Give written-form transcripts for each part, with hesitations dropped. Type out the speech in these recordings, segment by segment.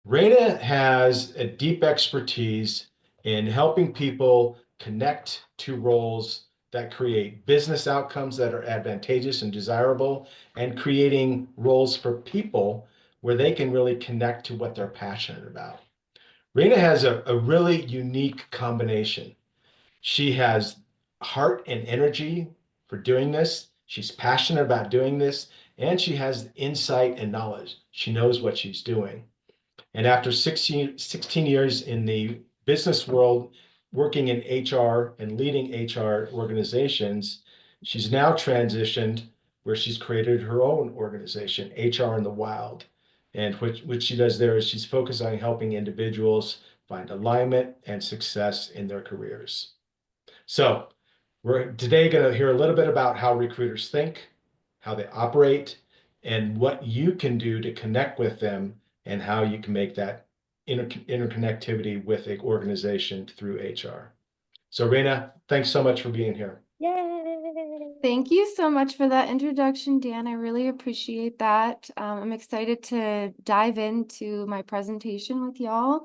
Rayna has a deep expertise in helping people connect to roles that create business outcomes that are advantageous and desirable, and creating roles for people where they can really connect to what they're passionate about. Rayna has a really unique combination. She has heart and energy for doing this. She's passionate about doing this, and she has insight and knowledge. She knows what she's doing. And after 16 years in the business world, working in HR and leading HR organizations, she's now transitioned where she's created her own organization, HR in the Wild. And what she does there is she's focused on helping individuals find alignment and success in their careers. So we're today going to hear a little bit about how recruiters think, how they operate, and what you can do to connect with them and how you can make that interconnectivity with an organization through HR. So Rayna, thanks so much for being here. Yay! Thank you so much for that introduction, Dan. I really appreciate that. I'm excited to dive into my presentation with y'all.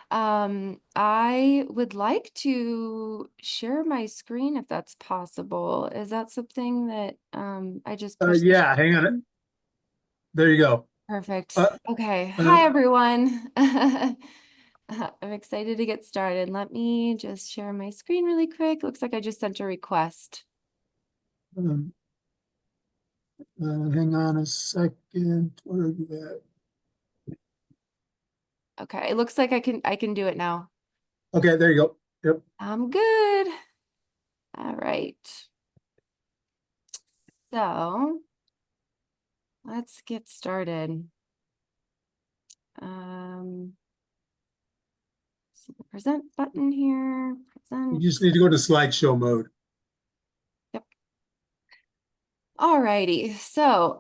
I would like to share my screen if that's possible. Is that something that I just push the Yeah, hang on. There you go. Perfect. Okay. Hi, everyone. I'm excited to get started. Let me just share my screen really quick. Looks like I just sent a request. Hang on a second. Where are you at? Okay, it looks like I can do it now. Okay, there you go. Yep. I'm good. All right. So let's get started. So the present button here. Present. You just need to go to slideshow mode. Yep. All righty. So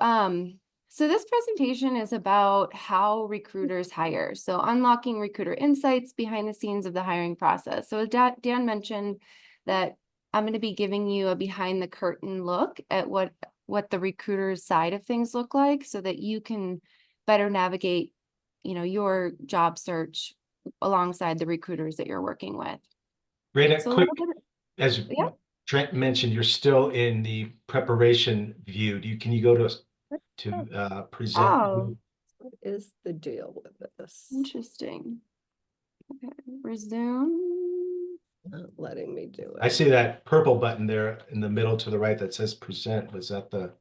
so this presentation is about how recruiters hire. So unlocking recruiter insights behind the scenes of the hiring process. So Dan mentioned that I'm going to be giving you a behind the curtain look at what the recruiter's side of things look like so that you can better navigate, your job search alongside the recruiters that you're working with. Rayna, So quick, as Trent mentioned, you're still in the preparation view. Can you go to present? Oh, what is the deal with this? Interesting. Okay, resume. Not letting me do it. I see that purple button there in the middle to the right that says present. Was that the?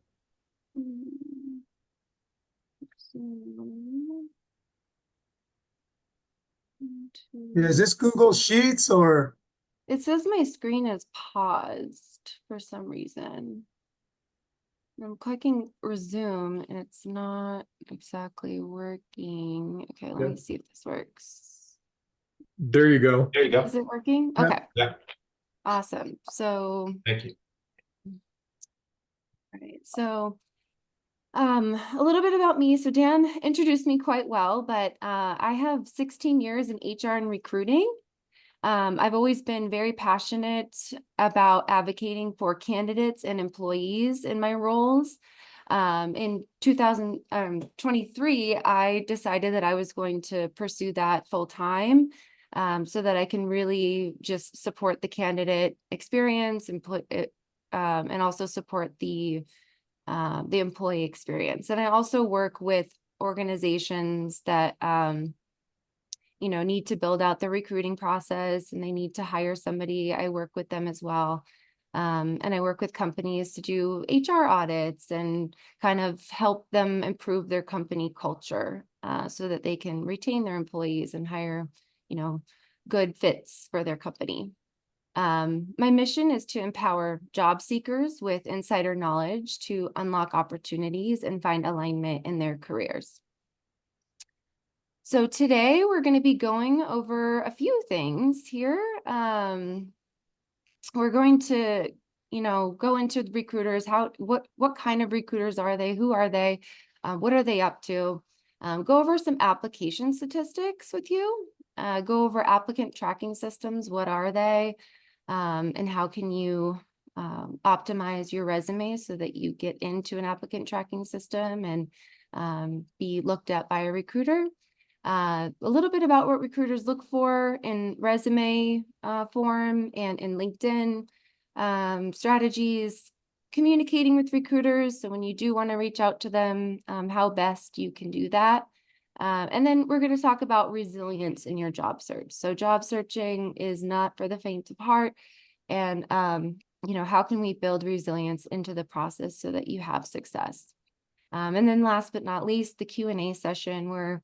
Yeah, is this Google Sheets or? It says my screen is paused for some reason. I'm clicking resume and it's not exactly working. Okay, let me see if this works. There you go. There you go. Is it working? Yeah. Okay. Yeah. Awesome. So Thank you. all right. So a little bit about me. So Dan introduced me quite well, but I have 16 years in HR and recruiting. I've always been very passionate about advocating for candidates and employees in my roles. In 2023, I decided that I was going to pursue that full time so that I can really just support the candidate experience and and also support the employee experience. And I also work with organizations that need to build out the recruiting process and they need to hire somebody. I work with them as well. And I work with companies to do HR audits and kind of help them improve their company culture so that they can retain their employees and hire, good fits for their company. My mission is to empower job seekers with insider knowledge to unlock opportunities and find alignment in their careers. So today we're going to be going over a few things here. We're going to, go into recruiters. What kind of recruiters are they? Who are they? What are they up to? Go over some application statistics with you. Go over applicant tracking systems. What are they? And how can you optimize your resume so that you get into an applicant tracking system and be looked at by a recruiter. a little bit about what recruiters look for in resume form and in LinkedIn, strategies, communicating with recruiters. So when you do want to reach out to them, how best you can do that. And then we're going to talk about resilience in your job search. So job searching is not for the faint of heart. And, how can we build resilience into the process so that you have success? And then last but not least, the Q&A session where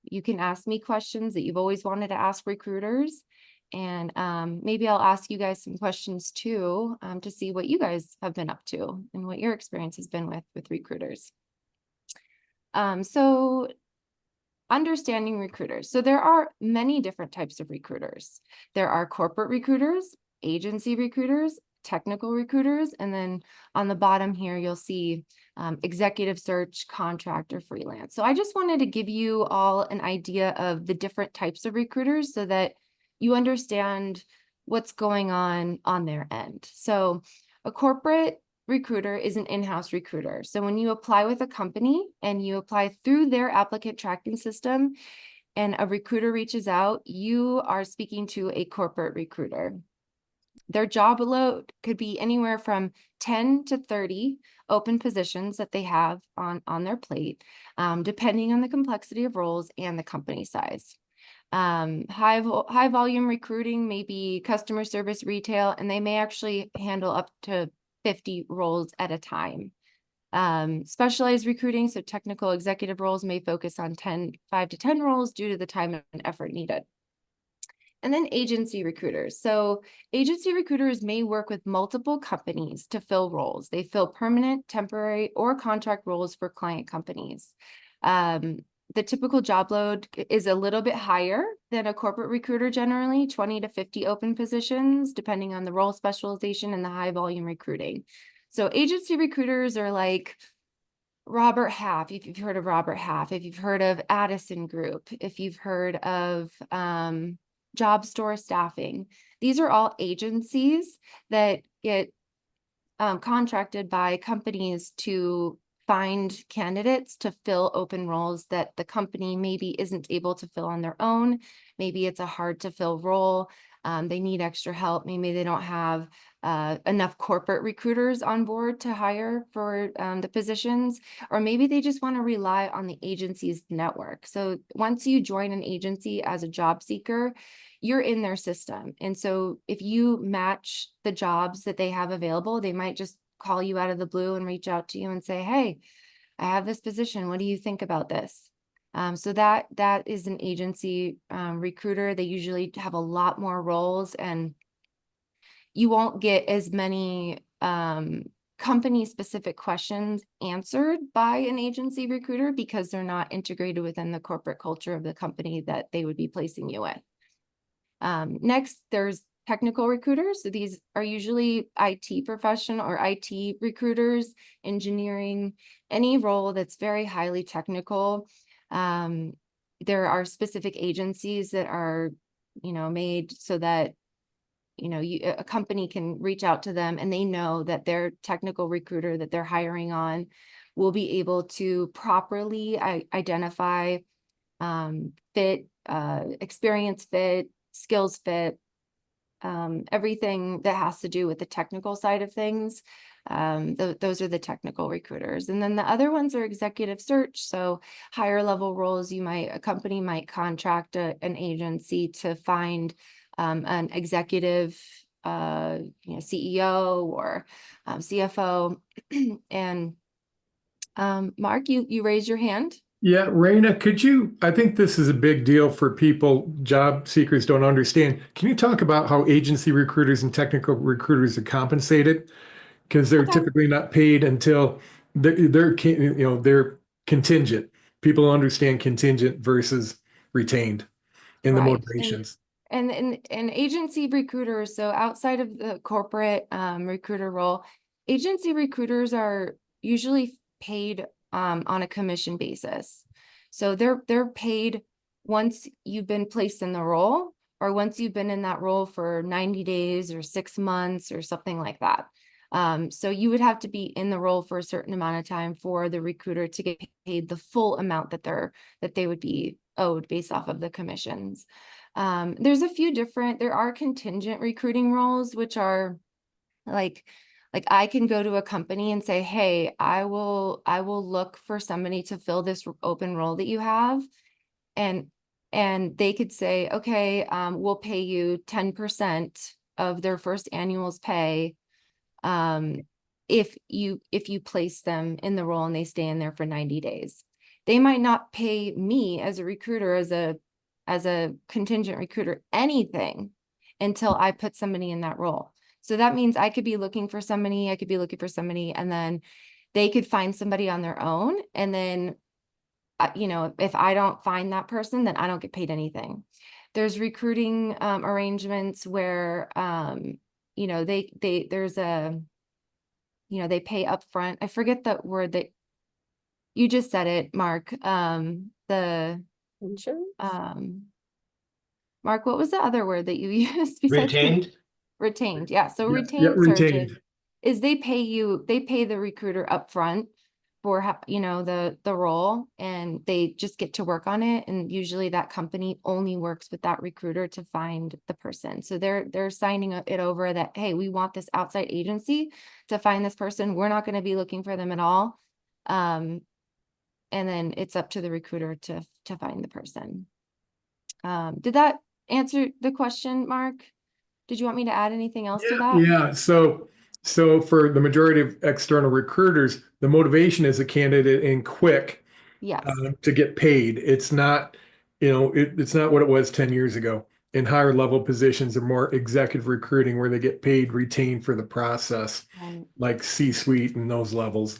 you can ask me questions that you've always wanted to ask recruiters. And maybe I'll ask you guys some questions too, to see what you guys have been up to and what your experience has been with recruiters. So understanding recruiters. So there are many different types of recruiters. There are corporate recruiters, agency recruiters, technical recruiters, and then on the bottom here, you'll see executive search, contract, or freelance. So I just wanted to give you all an idea of the different types of recruiters so that you understand what's going on their end. So a corporate recruiter is an in-house recruiter. So when you apply with a company and you apply through their applicant tracking system and a recruiter reaches out, you are speaking to a corporate recruiter. Their job load could be anywhere from 10 to 30 open positions that they have on their plate, depending on the complexity of roles and the company size. High volume recruiting may be customer service, retail, and they may actually handle up to 50 roles at a time. Specialized recruiting, so technical executive roles may focus on 5 to 10 roles due to the time and effort needed. And then agency recruiters. So agency recruiters may work with multiple companies to fill roles. They fill permanent, temporary, or contract roles for client companies. The typical job load is a little bit higher than a corporate recruiter generally, 20 to 50 open positions, depending on the role specialization and the high volume recruiting. So agency recruiters are like Robert Half, if you've heard of Robert Half, if you've heard of Addison Group, if you've heard of Job Store Staffing. These are all agencies that get contracted by companies to find candidates to fill open roles that the company maybe isn't able to fill on their own. Maybe it's a hard to fill role. They need extra help. Maybe they don't have enough corporate recruiters on board to hire for the positions, or maybe they just want to rely on the agency's network. So once you join an agency as a job seeker, you're in their system. And so if you match the jobs that they have available, they might just call you out of the blue and reach out to you and say, hey, I have this position. What do you think about this? So that is an agency recruiter. They usually have a lot more roles, and you won't get as many company specific questions answered by an agency recruiter because they're not integrated within the corporate culture of the company that they would be placing you with. Next, there's technical recruiters. So these are usually IT professional or IT recruiters, engineering, any role that's very highly technical. There are specific agencies that are, made so that, a company can reach out to them and they know that their technical recruiter that they're hiring on will be able to properly identify fit, experience fit, skills fit, everything that has to do with the technical side of things. Those are the technical recruiters. And then the other ones are executive search. So higher level roles, a company might contract an agency to find an executive, CEO or CFO. And Mark, you raise your hand. Yeah, Rayna, I think this is a big deal for people, job seekers don't understand. Can you talk about how agency recruiters and technical recruiters are compensated? Because they're Okay. typically not paid until they're contingent. People understand contingent versus retained in the Right. motivations. And agency recruiters, so outside of the corporate recruiter role, agency recruiters are usually paid on a commission basis. So they're paid once you've been placed in the role, or once you've been in that role for 90 days or 6 months or something like that. So you would have to be in the role for a certain amount of time for the recruiter to get paid the full amount that they would be owed based off of the commissions. There's a few different, there are contingent recruiting roles, which are like I can go to a company and say, hey, I will look for somebody to fill this open role that you have. And they could say, okay, we'll pay you 10% of their first annual's pay. If you place them in the role and they stay in there for 90 days. They might not pay me as a recruiter, as a contingent recruiter, anything until I put somebody in that role. So that means I could be looking for somebody, and then they could find somebody on their own. And then, if I don't find that person, then I don't get paid anything. There's recruiting arrangements where, there's a, they pay upfront. I forget the word that you just said it, Mark. Insurance? Mark, what was the other word that you used besides Retained. retained? Yeah. So Yeah, retained retained. searches is they pay the recruiter upfront for the role, and they just get to work on it. And usually that company only works with that recruiter to find the person. So they're signing it over that, hey, we want this outside agency to find this person. We're not going to be looking for them at all. And then it's up to the recruiter to find the person. Did that answer the question, Mark? Did you want me to add anything else to that? Yeah. So for the majority of external recruiters, the motivation is a candidate in quick Yes. to get paid. It's not, it's not what it was 10 years ago. In higher level positions are more executive recruiting where they get paid retained for the process, Right. like C-suite and those levels.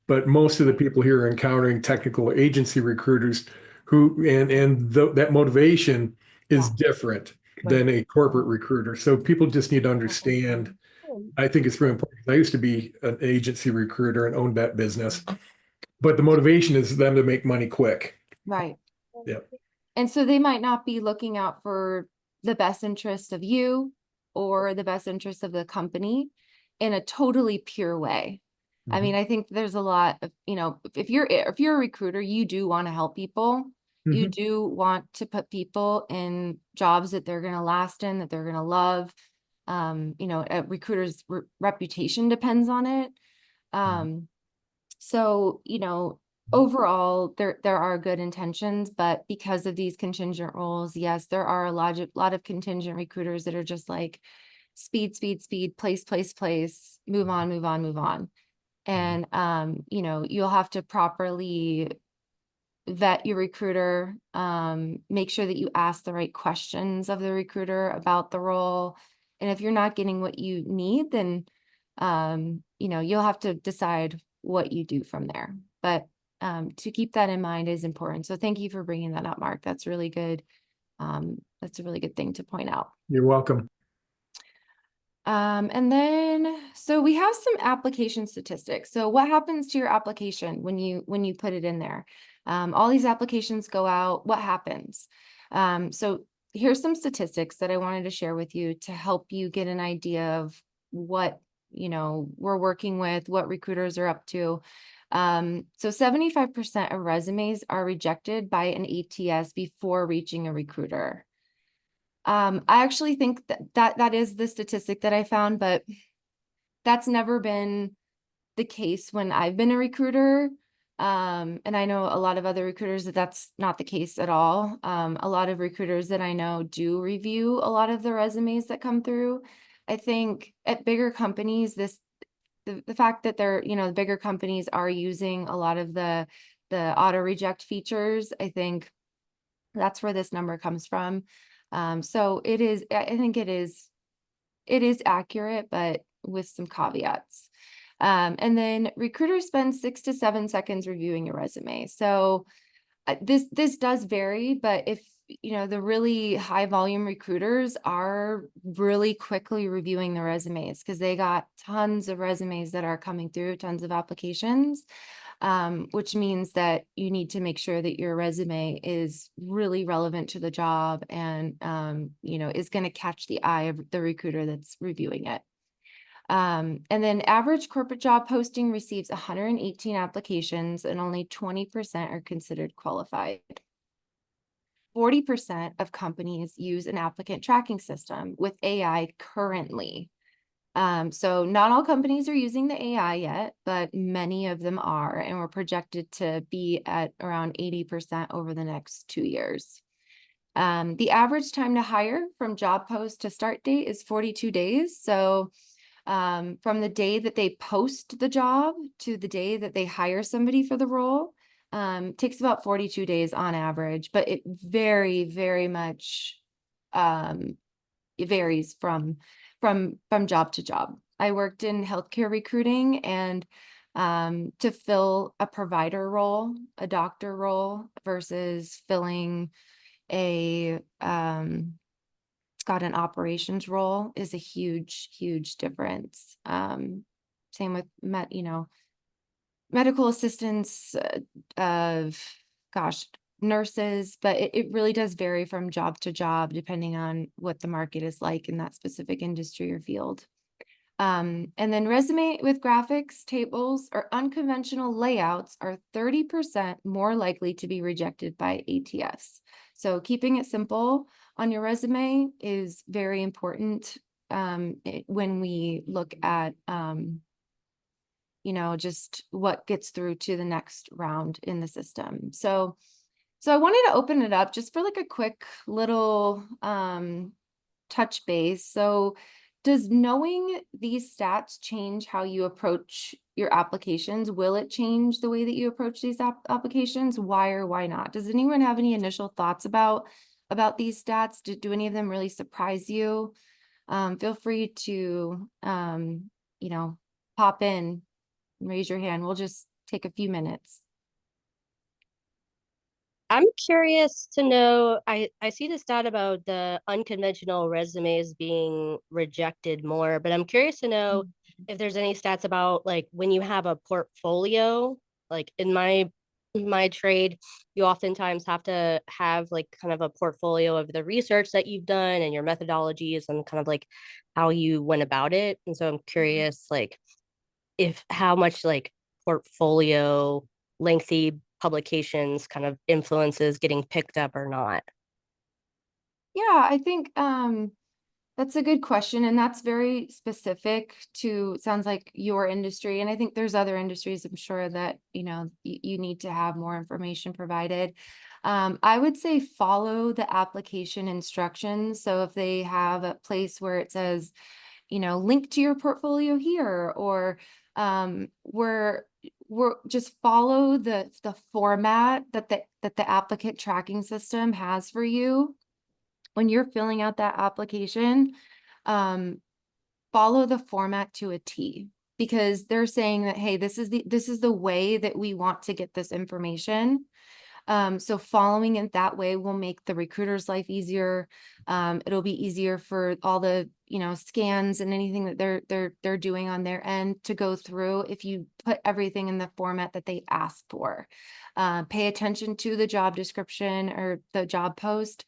But most of the people here are encountering technical agency recruiters who, that motivation is different than a corporate recruiter. So people just need to understand. I think it's really important. I used to be an agency recruiter and owned that business, but the motivation is them to make money quick. Right. Yeah. And so they might not be looking out for the best interest of you or the best interest of the company in a totally pure way. I mean, I think there's a lot of, if you're a recruiter, you do want to help people. You Mhm. do want to put people in jobs that they're going to last in, that they're going to love. A recruiter's reputation depends on it. So, overall, there are good intentions, but because of these contingent roles, yes, there are a lot of contingent recruiters that are just like speed, place, move on. And, you'll have to properly vet your recruiter, make sure that you ask the right questions of the recruiter about the role. And if you're not getting what you need, then, you'll have to decide what you do from there. But to keep that in mind is important. So thank you for bringing that up, Mark. That's really good. That's a really good thing to point out. You're welcome. And then, so we have some application statistics. So what happens to your application when you put it in there? All these applications go out, what happens? So here's some statistics that I wanted to share with you to help you get an idea of what, we're working with, what recruiters are up to. So 75% of resumes are rejected by an ATS before reaching a recruiter. I actually think that is the statistic that I found, but that's never been the case when I've been a recruiter. And I know a lot of other recruiters that's not the case at all. A lot of recruiters that I know do review a lot of the resumes that come through. I think at bigger companies, the fact that the bigger companies are using a lot of the auto reject features, I think that's where this number comes from. So I think it is accurate, but with some caveats. And then recruiters spend 6 to 7 seconds reviewing your resume. So this does vary, but if the really high volume recruiters are really quickly reviewing the resumes because they got tons of resumes that are coming through, tons of applications. Which means that you need to make sure that your resume is really relevant to the job and, is going to catch the eye of the recruiter that's reviewing it. And then average corporate job posting receives 118 applications and only 20% are considered qualified. 40% of companies use an applicant tracking system with AI currently. So not all companies are using the AI yet, but many of them are, and we're projected to be at around 80% over the next 2 years. The average time to hire from job post to start date is 42 days. So from the day that they post the job to the day that they hire somebody for the role, takes about 42 days on average, but it very much it varies from job to job. I worked in healthcare recruiting, and to fill a provider role, a doctor role, versus filling a an operations role is a huge difference. Same with medical assistants, of nurses, but it really does vary from job to job depending on what the market is like in that specific industry or field. And then resume with graphics, tables, or unconventional layouts are 30% more likely to be rejected by ATS. So keeping it simple on your resume is very important when we look at just what gets through to the next round in the system. So I wanted to open it up just for like a quick little touch base. So does knowing these stats change how you approach your applications? Will it change the way that you approach these applications? Why or why not? Does anyone have any initial thoughts about these stats? Do any of them really surprise you? Feel free to pop in and raise your hand. We'll just take a few minutes. I'm curious to know, I see the stat about the unconventional resumes being rejected more, but I'm curious to know if there's any stats about like when you have a portfolio, like in my trade, you oftentimes have to have like kind of a portfolio of the research that you've done and your methodologies and kind of like how you went about it. And so I'm curious like if how much like portfolio lengthy publications kind of influences getting picked up or not. Yeah, I think that's a good question, and that's very specific to, sounds like, your industry. And I think there's other industries, I'm sure, that you need to have more information provided. I would say follow the application instructions. So if they have a place where it says, link to your portfolio here, or we're just follow the format that the applicant tracking system has for you when you're filling out that application. Follow the format to a T, because they're saying that, hey, this is the way that we want to get this information. So following it that way will make the recruiter's life easier. It'll be easier for all the, scans and anything that they're doing on their end to go through if you put everything in the format that they ask for. Pay attention to the job description or the job post.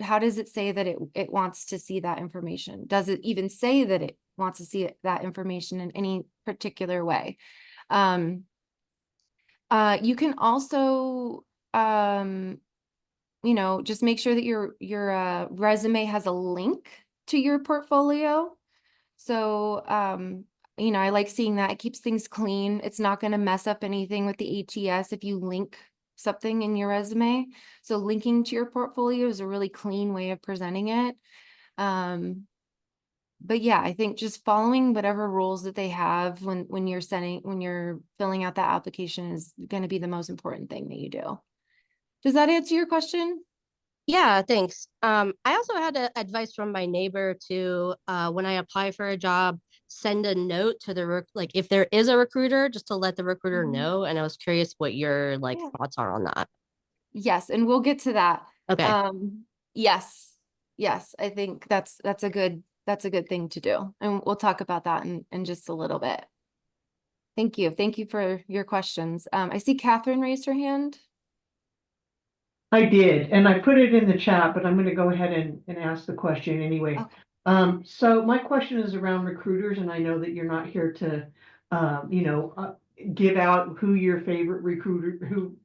How does it say that it wants to see that information? Does it even say that it wants to see that information in any particular way? You can also just make sure that your resume has a link to your portfolio. So, I like seeing that. It keeps things clean. It's not going to mess up anything with the ATS if you link something in your resume. So linking to your portfolio is a really clean way of presenting it. But yeah, I think just following whatever rules that they have when you're filling out that application is going to be the most important thing that you do. Does that answer your question? Yeah, thanks. I also had advice from my neighbor to when I apply for a job, send a note to the like if there is a recruiter, just to let the recruiter know. And I was curious what your like thoughts are on that. Yes, and we'll get to that. Okay. Yes, I think that's a good thing to do, and we'll talk about that in just a little bit. Thank you for your questions. I see Catherine raised her hand. I did, and I put it in the chat, but I'm going to go ahead and ask the question anyway. Okay. So my question is around recruiters, and I know that you're not here to, give out who your favorite recruiter,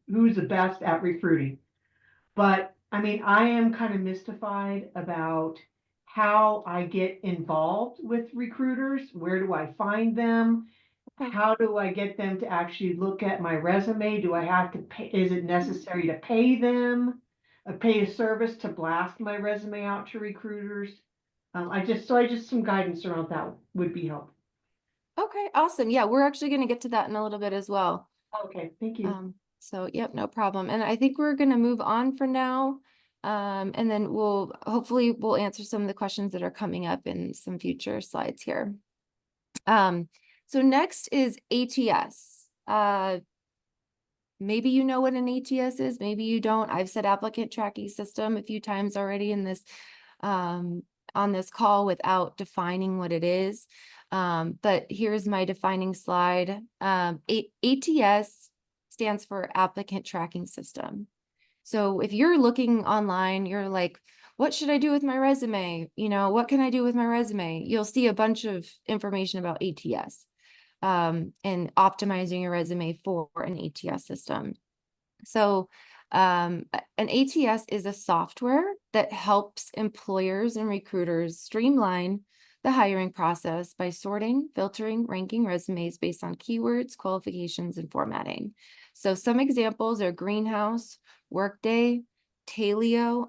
who's the best at recruiting. But I mean, I am kind of mystified about how I get involved with recruiters. Where do I find them? Okay. How do I get them to actually look at my resume? Do I have to pay? Is it necessary to pay them? Pay a service to blast my resume out to recruiters? I just some guidance around that would be helpful. Okay, awesome. Yeah, we're actually going to get to that in a little bit as well. Okay, thank you. So yep, no problem. And I think we're going to move on for now. And then hopefully we'll answer some of the questions that are coming up in some future slides here. So next is ATS. Maybe you know what an ATS is, maybe you don't. I've said applicant tracking system a few times already in this on this call without defining what it is. But here's my defining slide. ATS stands for applicant tracking system. So if you're looking online, you're like, what should I do with my resume? You know, what can I do with my resume? You'll see a bunch of information about ATS and optimizing your resume for an ATS system. So an ATS is a software that helps employers and recruiters streamline the hiring process by sorting, filtering, ranking resumes based on keywords, qualifications, and formatting. So some examples are Greenhouse, Workday, Tailor.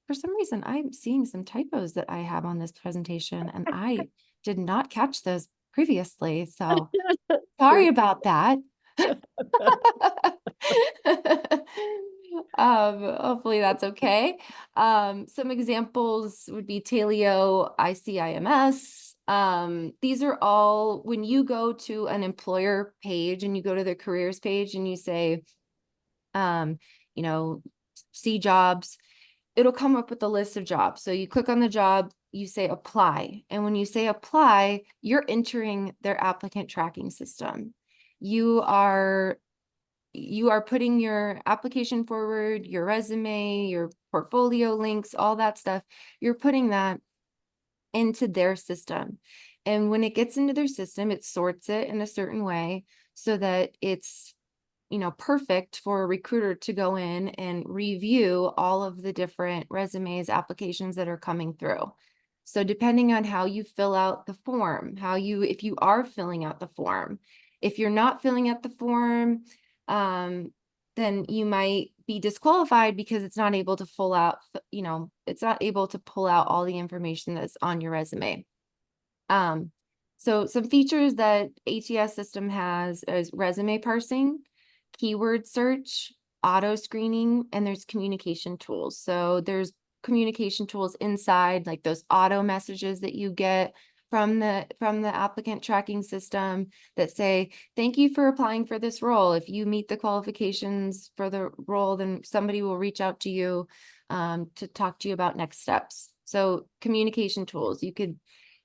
For some reason, I'm seeing some typos that I have on this presentation, and I did not catch those previously. So sorry about that. Hopefully that's okay. Some examples would be Taleo, ICIMS. These are all, when you go to an employer page and you go to their careers page and you say, you know, see jobs, it'll come up with a list of jobs. So you click on the job, you say apply. And when you say apply, you're entering their applicant tracking system. You are putting your application forward, your resume, your portfolio links, all that stuff. You're putting that into their system. And when it gets into their system, it sorts it in a certain way so that it's, you know, perfect for a recruiter to go in and review all of the different resumes, applications that are coming through. So depending on how you fill out the form, if you are filling out the form, if you're not filling out the form, then you might be disqualified because it's not able to it's not able to pull out all the information that's on your resume. So some features that ATS system has is resume parsing, keyword search, auto screening, and there's communication tools. So there's communication tools inside, like those auto messages that you get from the applicant tracking system that say, thank you for applying for this role. If you meet the qualifications for the role, then somebody will reach out to you to talk to you about next steps. So communication tools, you could,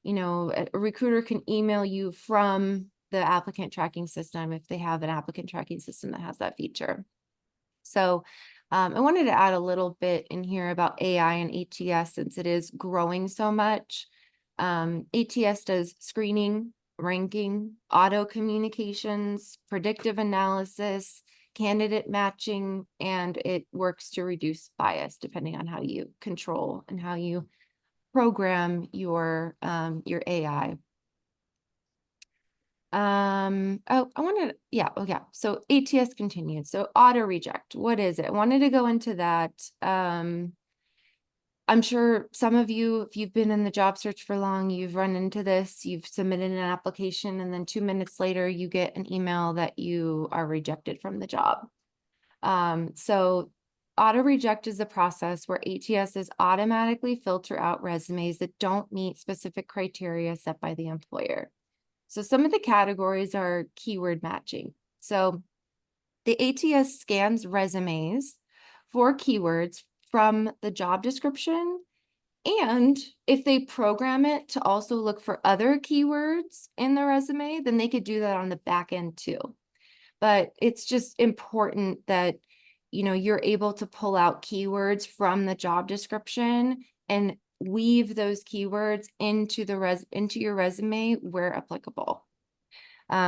you know, a recruiter can email you from the applicant tracking system if they have an applicant tracking system that has that feature. So I wanted to add a little bit in here about AI and ATS since it is growing so much. ATS does screening, ranking, auto communications, predictive analysis, candidate matching, and it works to reduce bias depending on how you control and how you program your AI. So ATS continued. So auto reject, what is it? I wanted to go into that. I'm sure some of you, if you've been in the job search for long, you've run into this, you've submitted an application, and then 2 minutes later, you get an email that you are rejected from the job. So auto reject is a process where ATSs automatically filter out resumes that don't meet specific criteria set by the employer. So some of the categories are keyword matching. So the ATS scans resumes for keywords from the job description. And if they program it to also look for other keywords in the resume, then they could do that on the back end too. But it's just important that, you know, you're able to pull out keywords from the job description and weave those keywords into your resume where applicable.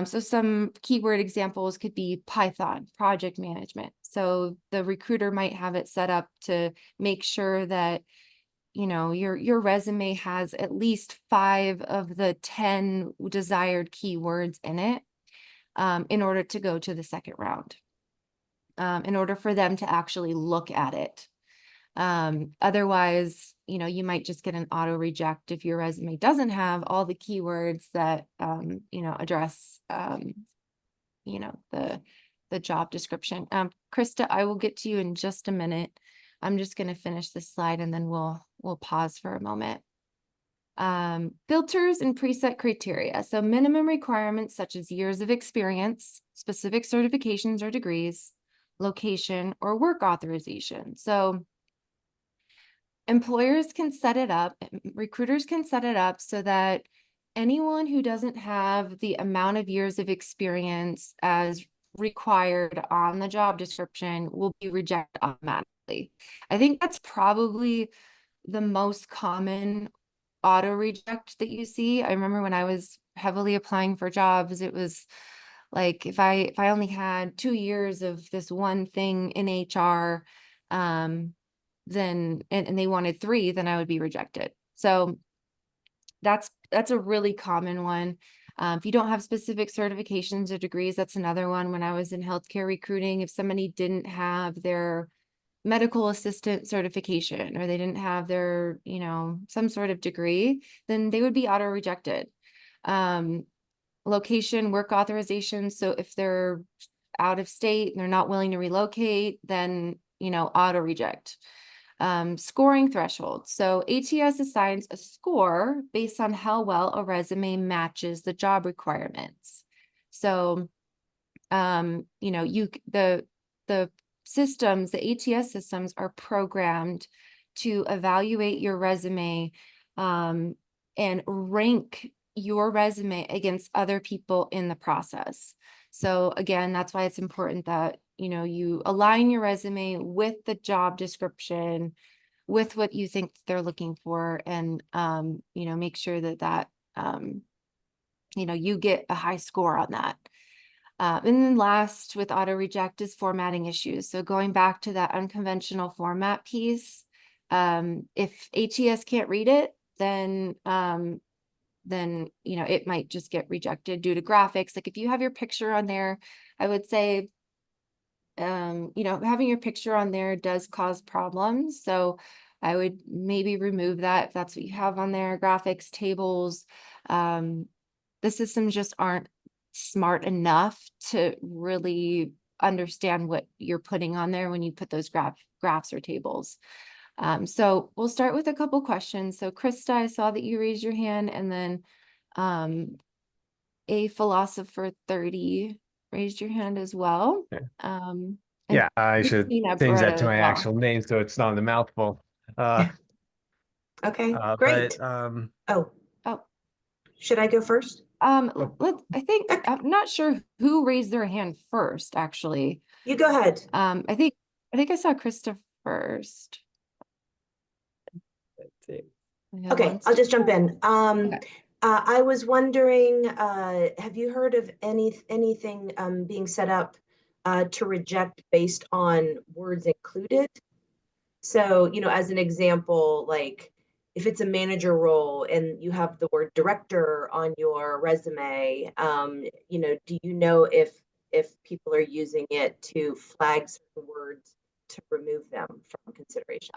So some keyword examples could be Python, project management, So the recruiter might have it set up to make sure that, you know, your resume has at least 5 of the 10 desired keywords in it, in order to go to the second round, in order for them to actually look at it. Otherwise, you know, you might just get an auto reject if your resume doesn't have all the keywords that, you know, address, you know, the job description. Krista, I will get to you in just a minute. I'm just going to finish this slide and then we'll pause for a moment. Filters and preset criteria. So minimum requirements such as years of experience, specific certifications or degrees, location, or work authorization. So employers can set it up, recruiters can set it up so that anyone who doesn't have the amount of years of experience as required on the job description will be rejected automatically. I think that's probably the most common auto reject that you see. I remember when I was heavily applying for jobs, it was like if I only had 2 years of this one thing in HR, then and they wanted 3, then I would be rejected. So that's a really common one. If you don't have specific certifications or degrees, that's another one. When I was in healthcare recruiting, if somebody didn't have their medical assistant certification or they didn't have their, you know, some sort of degree, then they would be auto rejected. Location, work authorization. So if they're out of state and they're not willing to relocate, then, you know, auto reject. Scoring threshold. So ATS assigns a score based on how well a resume matches the job requirements. So, you know, the systems, the ATS systems are programmed to evaluate your resume, and rank your resume against other people in the process. So again, that's why it's important that, you know, you align your resume with the job description, with what you think they're looking for, and, you know, make sure that, you know, you get a high score on that. And then last with auto reject is formatting issues. So going back to that unconventional format piece, if ATS can't read it, then, you know, it might just get rejected due to graphics. Like if you have your picture on there, I would say, you know, having your picture on there does cause problems. So I would maybe remove that if that's what you have on there, graphics, tables. The systems just aren't smart enough to really understand what you're putting on there when you put those graphs or tables. So we'll start with a couple questions. So Krista, I saw that you raised your hand, and then a philosopher 30 raised your hand as well. Yeah. And Yeah, I should Christina change that to Beretta my as well. actual name so it's not a mouthful. Okay, great. But Oh, Oh, should I go first? I think I'm not sure who raised their hand first, actually. You go ahead. I think I saw Krista first. Yeah, Okay, I'll just jump in. Okay. I was wondering, have you heard of anything being set up to reject based on words included? So, you know, as an example, like if it's a manager role and you have the word director on your resume, you know, do you know if people are using it to flag certain words to remove them from consideration?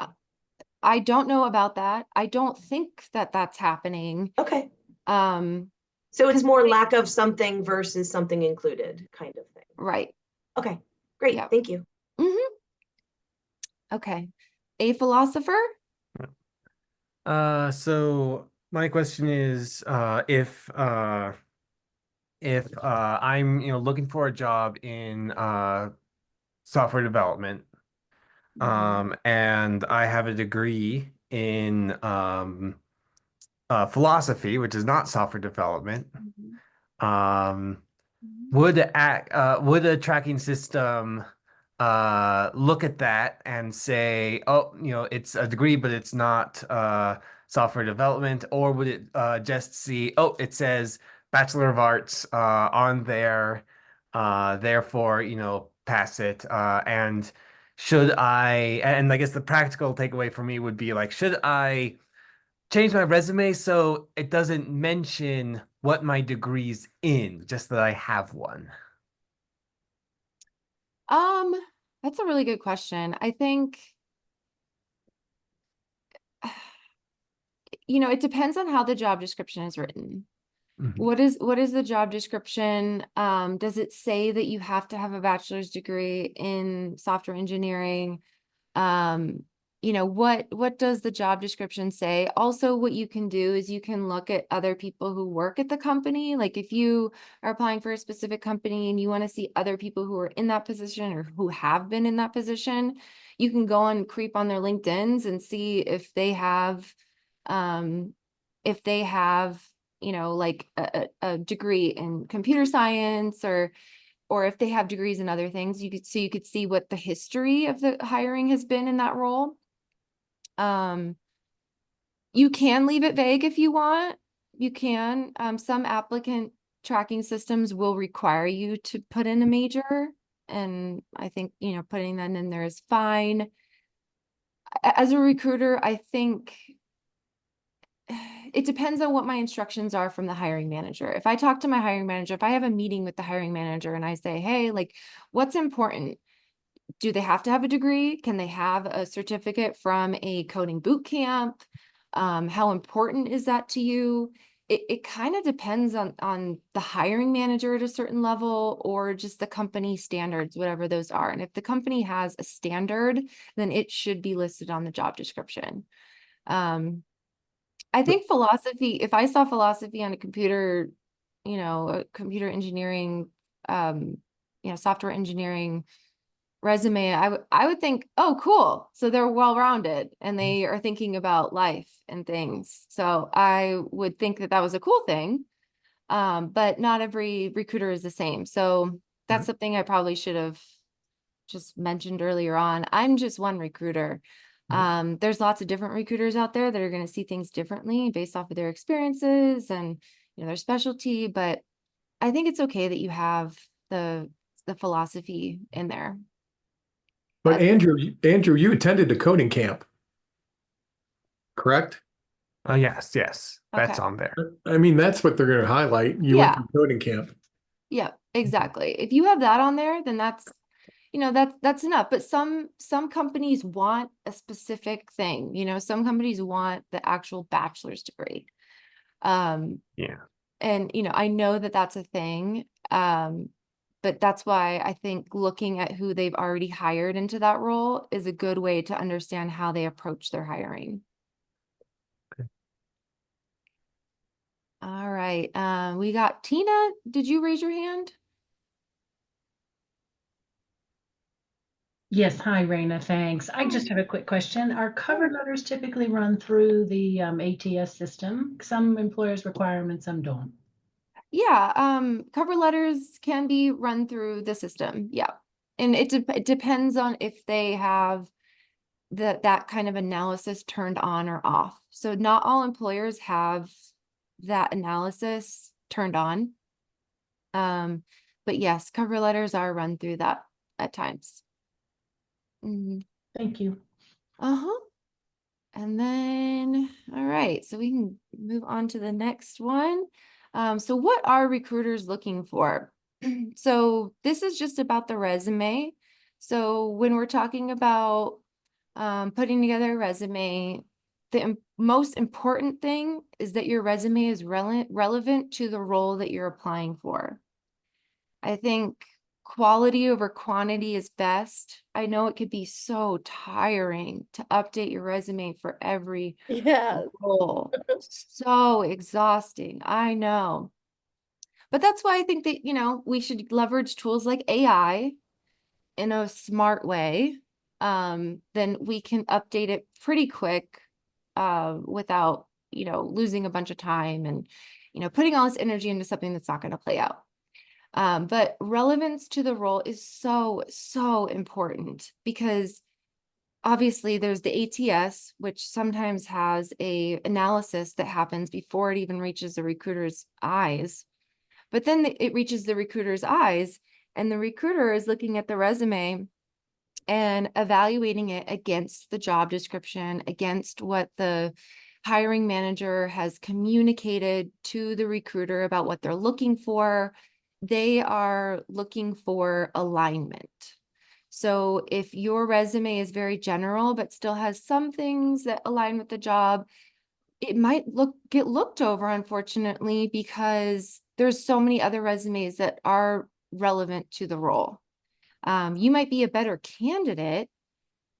I don't know about that. I don't think that that's happening. Okay. Um, So it's more lack of something versus something included kind of thing. right. Okay, great. Yeah. Thank you. Mm-hmm. Okay. A philosopher? so my question is, if I'm looking for a job in software development, and I have a degree in philosophy, which is not software development, would a tracking system look at that and say, oh, it's a degree, but it's not software development, or would it just see, oh, it says Bachelor of Arts on there, therefore, pass it? And should I, and I guess the practical takeaway for me would be like, should I change my resume so it doesn't mention what my degree's in, just that I have one? That's a really good question. I think, it depends on how the job description is written. Mhm. What is the job description? Does it say that you have to have a bachelor's degree in software engineering? What does the job description say? Also, what you can do is you can look at other people who work at the company. Like if you are applying for a specific company and you want to see other people who are in that position or who have been in that position, you can go and creep on their LinkedIns and see if they have, um, like a degree in computer science or if they have degrees in other things. You could see what the history of the hiring has been in that role. You can leave it vague if you want. You can. Some applicant tracking systems will require you to put in a major, and I think, putting that in there is fine. As a recruiter, I think it depends on what my instructions are from the hiring manager. If I talk to my hiring manager, if I have a meeting with the hiring manager and I say, hey, like, what's important? Do they have to have a degree? Can they have a certificate from a coding boot camp? How important is that to you? It kind of depends on the hiring manager at a certain level or just the company standards, whatever those are. And if the company has a standard, then it should be listed on the job description. I think philosophy, if I saw philosophy on a computer engineering, software engineering resume, I would think, oh, cool. So they're well-rounded and they are thinking about life and things. So I would think that was a cool thing. But not every recruiter is the same. So that's something I probably should have just mentioned earlier on. I'm just one recruiter. There's lots of different recruiters out there that are going to see things differently based off of their experiences and their specialty. But I think it's okay that you have the philosophy in there. But Andrew, you attended a coding camp, correct? Yes, that's Okay. on there. I mean, that's what they're going to highlight. You went to coding camp. Yeah, exactly. If you have that on there, then that's enough. But some companies want a specific thing. Some companies want the actual bachelor's degree. Yeah. And I know that that's a thing. But that's why I think looking at who they've already hired into that role is a good way to understand how they approach their hiring. All right. We got Tina. Did you raise your hand? Yes, hi, Rayna, thanks. I just have a quick question. Are cover letters typically run through the ATS system? Some employers require them and some don't. Yeah, cover letters can be run through the system. Yeah. And it depends on if they have that kind of analysis turned on or off. So not all employers have that analysis turned on. But yes, cover letters are run through that at times. Thank you. Uh-huh. And then, all right, so we can move on to the next one. So what are recruiters looking for? So this is just about the resume. So when we're talking about putting together a resume, the most important thing is that your resume is relevant to the role that you're applying for. I think quality over quantity is best. I know it could be so tiring to update your resume for every role. So exhausting. I know. But that's why I think that, we should leverage tools like AI in a smart way. Then we can update it pretty quick without, losing a bunch of time and, putting all this energy into something that's not going to play out. But relevance to the role is so, so important because obviously there's the ATS, which sometimes has a analysis that happens before it even reaches the recruiter's eyes. But then it reaches the recruiter's eyes And the recruiter is looking at the resume and evaluating it against the job description, against what the hiring manager has communicated to the recruiter about what they're looking for. They are looking for alignment. So if your resume is very general, but still has some things that align with the job, it might get looked over, unfortunately, because there's so many other resumes that are relevant to the role. You might be a better candidate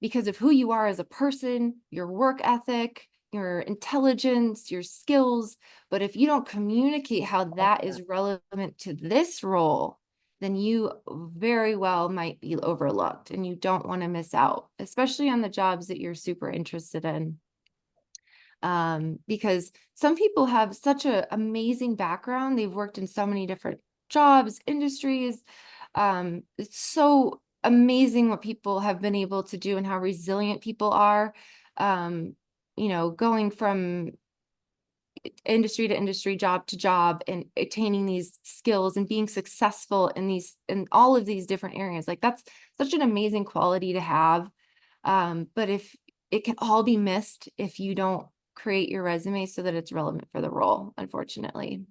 because of who you are as a person, your work ethic, your intelligence, your skills. But if you don't communicate how that is relevant to this role, then you very well might be overlooked, and you don't want to miss out, especially on the jobs that you're super interested in. Because some people have such an amazing background. They've worked in so many different jobs, industries. It's so amazing what people have been able to do and how resilient people are. Going from industry to industry, job to job, and attaining these skills and being successful in all of these different areas. Like, that's such an amazing quality to have. But if it can all be missed if you don't create your resume so that it's relevant for the role, unfortunately.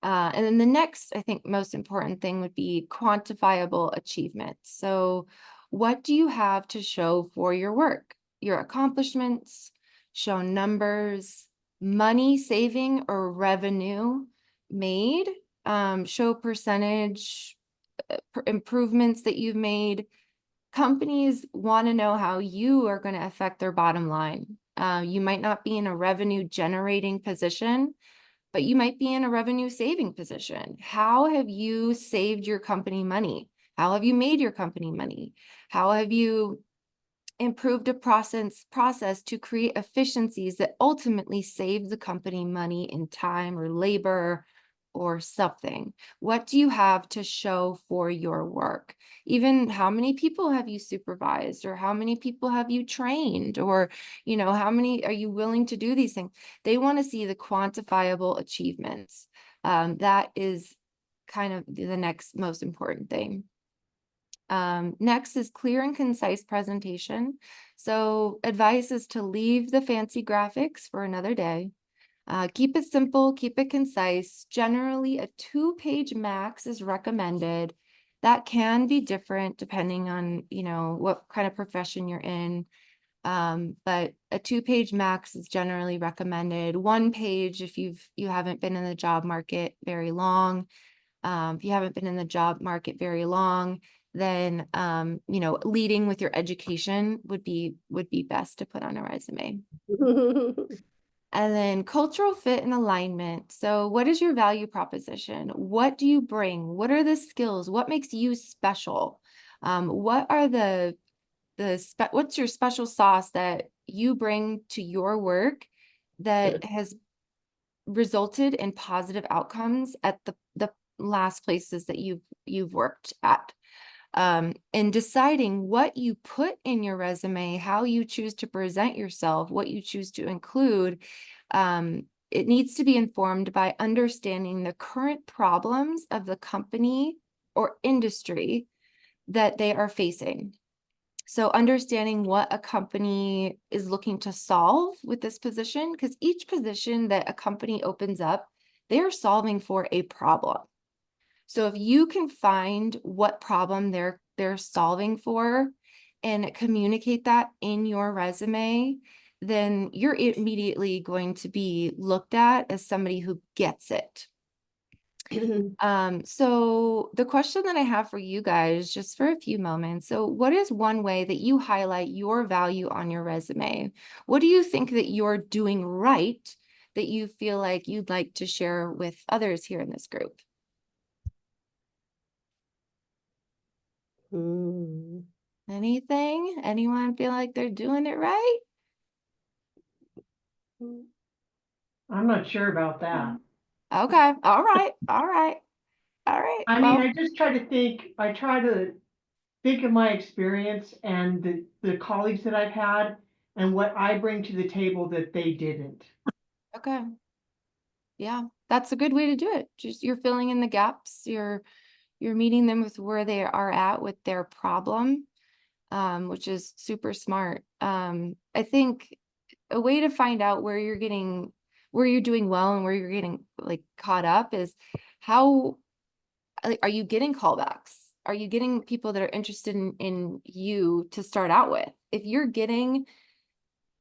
And then the next, I think, most important thing would be quantifiable achievement. So what do you have to show for your work? Your accomplishments, show numbers, money saving or revenue made, show percentage improvements that you've made. Companies want to know how you are going to affect their bottom line. You might not be in a revenue generating position, but you might be in a revenue saving position. How have you saved your company money? How have you made your company money? How have you improved a process to create efficiencies that ultimately save the company money in time or labor or something? What do you have to show for your work? Even how many people have you supervised, or how many people have you trained, or how many are you willing to do these things? They want to see the quantifiable achievements. That is kind of the next most important thing. Next is clear and concise presentation. So advice is to leave the fancy graphics for another day. Keep it simple, keep it concise. Generally, a 2-page max is recommended. That can be different depending on, what kind of profession you're in. But a 2-page max is generally recommended. 1 page if you haven't been in the job market very long. If you haven't been in the job market very long, then leading with your education would be best to put on a resume. And then cultural fit and alignment. So what is your value proposition? What do you bring? What are the skills? What makes you special? What are what's your special sauce that you bring to your work that has resulted in positive outcomes at the last places that you've worked at? And deciding what you put in your resume, how you choose to present yourself, what you choose to include, it needs to be informed by understanding the current problems of the company or industry that they are facing. So understanding what a company is looking to solve with this position, because each position that a company opens up, they are solving for a problem. So if you can find what problem they're solving for and communicate that in your resume, then you're immediately going to be looked at as somebody who gets it. So the question that I have for you guys, just for a few moments, so what is one way that you highlight your value on your resume? What do you think that you're doing right that you feel like you'd like to share with others here in this group? Anything? Anyone feel like they're doing it right? I'm not sure about that. Okay. All right. All right. All right. I Well, mean, I try to think of my experience and the colleagues that I've had and what I bring to the table that they didn't. okay. Yeah, that's a good way to do it. Just you're filling in the gaps. You're You're meeting them with where they are at with their problem, which is super smart. I think a way to find out where you're doing well and where you're getting like caught up is how, like, are you getting callbacks? Are you getting people that are interested in you to start out with? If you're getting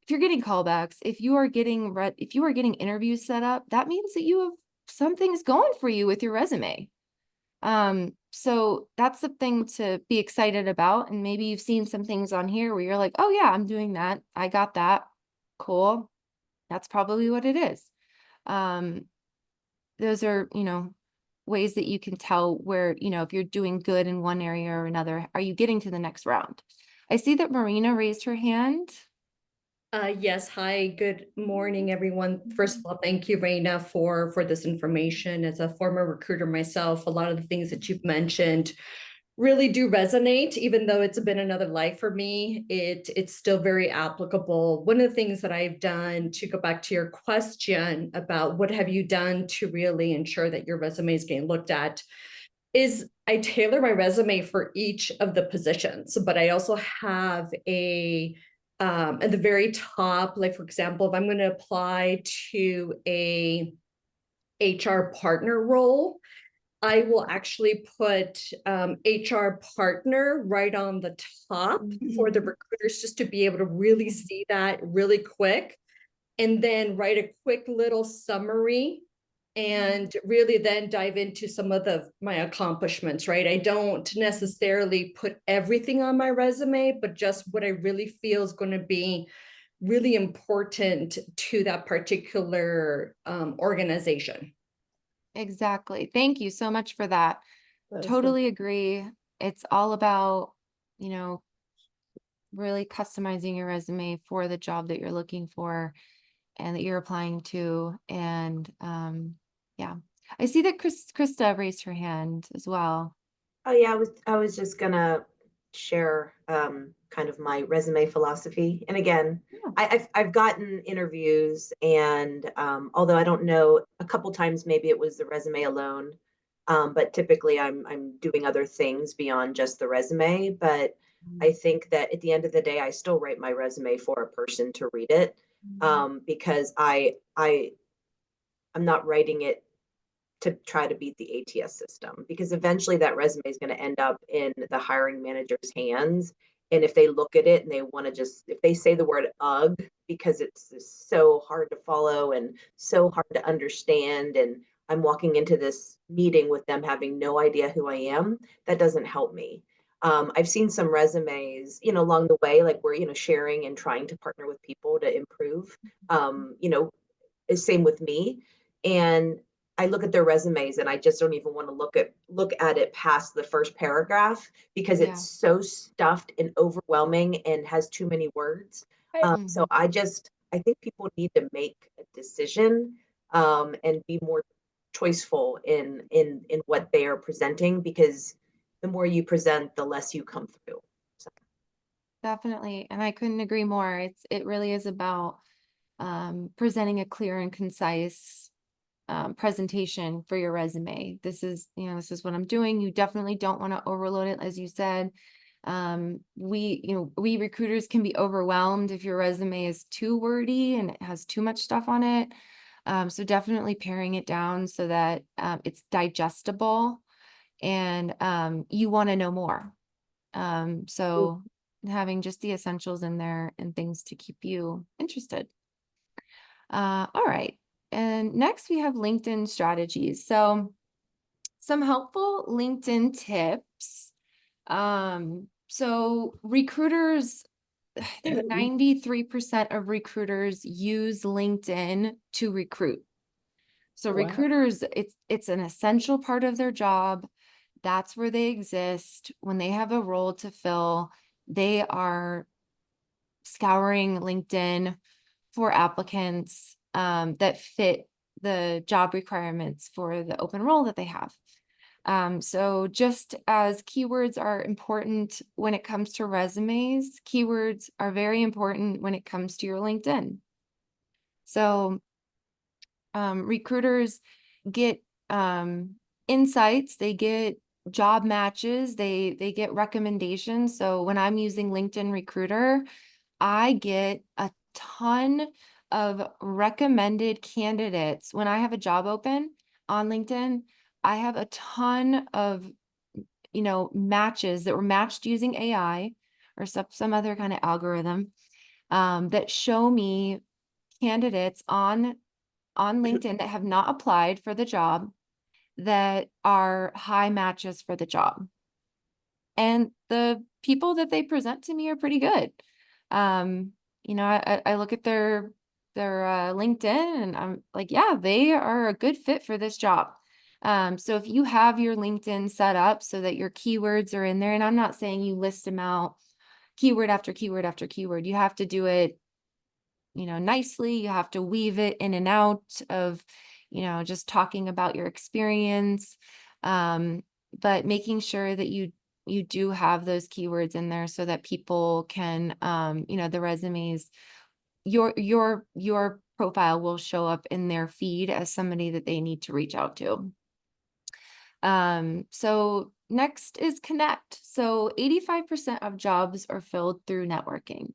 callbacks, if you are getting interviews set up, that means that you have some things going for you with your resume. So that's something to be excited about. And maybe you've seen some things on here where you're like, oh yeah, I'm doing that. I got that. Cool. That's probably what it is. Those are, ways that you can tell where, if you're doing good in one area or another, are you getting to the next round? I see that Marina raised her hand. Yes. Hi, good morning, everyone. First of all, thank you, Rayna, for this information. As a former recruiter myself, a lot of the things that you've mentioned really do resonate, even though it's been another life for me. It's still very applicable. One of the things that I've done, to go back to your question about what have you done to really ensure that your resume is getting looked at, is I tailor my resume for each of the positions, but I also have at the very top, like for example, if I'm going to apply to a HR partner role, I will actually put HR partner right on the top for the recruiters, just to be able to really see that really quick, and then write a quick little summary and really then dive into some of my accomplishments, right? I don't necessarily put everything on my resume, but just what I really feel is going to be really important to that particular organization. Exactly. Thank you so much for that. That's Totally agree. It's all about, really customizing your resume for the job that you're looking for and that you're applying to. And yeah, I see that Krista raised her hand as well. Oh yeah, I was just gonna share kind of my resume philosophy. And again, I've gotten interviews, and although I don't know, a couple times maybe it was the resume alone, but typically I'm doing other things beyond just the resume. But I think that at the end of the day, I still write my resume for a person to read it, because I'm not writing it to try to beat the ATS system, because eventually that resume is going to end up in the hiring manager's hands. And if they look at it and they want to if they say the word ugh, because it's so hard to follow and so hard to understand, and I'm walking into this meeting with them having no idea who I am, that doesn't help me. I've seen some resumes, along the way, like we're, sharing and trying to partner with people to improve, same with me. And I look at their resumes and I just don't even want to look at it past the first paragraph, because Yeah. it's so stuffed and overwhelming and has too many words. So I think people need to make a decision, and be more choiceful in what they are presenting, because the more you present, the less you come through. So. Definitely. And I couldn't agree more. It really is about presenting a clear and concise presentation for your resume. This is what I'm doing. You definitely don't want to overload it, as you said. We recruiters can be overwhelmed if your resume is too wordy and it has too much stuff on it. So definitely paring it down so that it's digestible, and you want to know more. So having just the essentials in there and things to keep you interested. All right. And next we have LinkedIn strategies. So some helpful LinkedIn tips. So recruiters, I think 93% of recruiters use LinkedIn to recruit. So Wow. recruiters, it's an essential part of their job. That's where they exist. When they have a role to fill, they are scouring LinkedIn for applicants that fit the job requirements for the open role that they have. So just as keywords are important when it comes to resumes, keywords are very important when it comes to your LinkedIn. So recruiters get insights, they get job matches, they get recommendations. So when I'm using LinkedIn Recruiter, I get a ton of recommended candidates. When I have a job open on LinkedIn, I have a ton of, matches that were matched using AI or some other kind of algorithm, that show me candidates on LinkedIn that have not applied for the job that are high matches for the job. And the people that they present to me are pretty good. I look at their LinkedIn and I'm like, yeah, they are a good fit for this job. So if you have your LinkedIn set up so that your keywords are in there, and I'm not saying you list them out keyword after keyword after keyword, you have to do it, nicely. You have to weave it in and out of, just talking about your experience. But making sure that you do have those keywords in there so that people can, the resumes, your profile will show up in their feed as somebody that they need to reach out to. So next is connect. So 85% of jobs are filled through networking.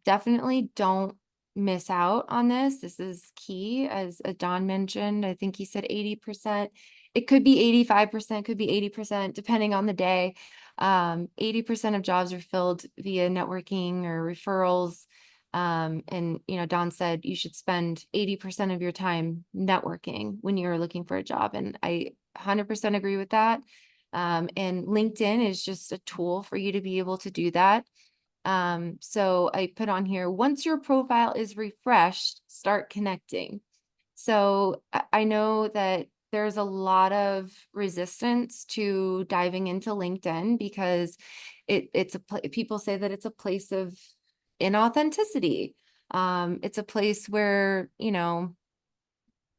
Definitely don't miss out on this. This is key, as Don mentioned. I think he said 80%. It could be 85%, could be 80%, depending on the day. 80% of jobs are filled via networking or referrals. And Don said you should spend 80% of your time networking when you're looking for a job. And I 100% agree with that. And LinkedIn is just a tool for you to be able to do that. So I put on here, once your profile is refreshed, start connecting. So I know that there's a lot of resistance to diving into LinkedIn because people say that it's a place of inauthenticity. It's a place where,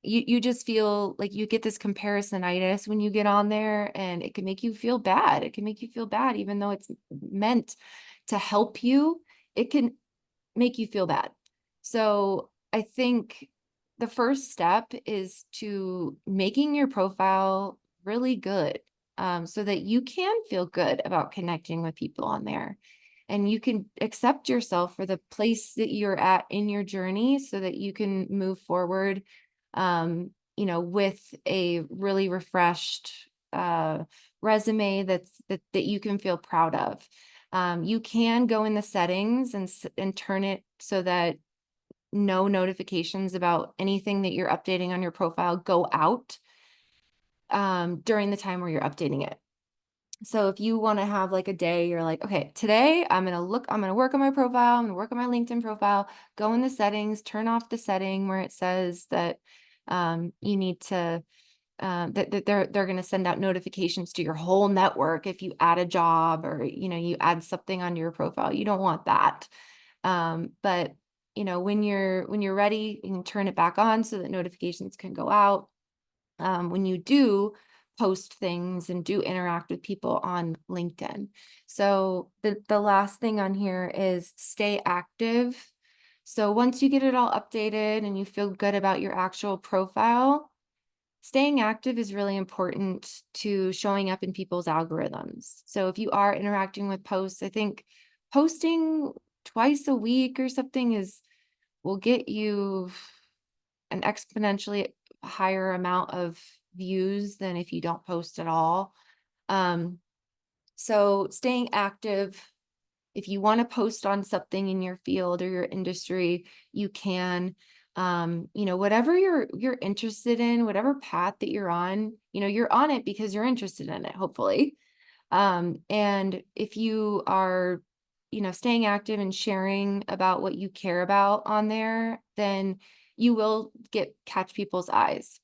you just feel like you get this comparisonitis when you get on there, and it can make you feel bad. It can make you feel bad, even though it's meant to help you, it can make you feel bad. So I think the first step is to making your profile really good, so that you can feel good about connecting with people on there. And you can accept yourself for the place that you're at in your journey so that you can move forward, with a really refreshed resume that you can feel proud of. You can go in the settings and turn it so that no notifications about anything that you're updating on your profile go out during the time where you're updating it. So if you want to have like a day, you're like, okay, today I'm going to work on my profile. I'm going to work on my LinkedIn profile, go in the settings, turn off the setting where it says that you need to, that they're going to send out notifications to your whole network if you add a job or, you add something onto your profile. You don't want that. But when you're ready, you can turn it back on so that notifications can go out. When you do post things and do interact with people on LinkedIn. So the last thing on here is stay active. So once you get it all updated and you feel good about your actual profile, staying active is really important to showing up in people's algorithms. So if you are interacting with posts, I think posting twice a week or something will get you an exponentially higher amount of views than if you don't post at all. So staying active, if you want to post on something in your field or your industry, you can, whatever you're interested in, whatever path that you're on, you're on it because you're interested in it, hopefully. And if you are, staying active and sharing about what you care about on there, then you will catch people's eyes.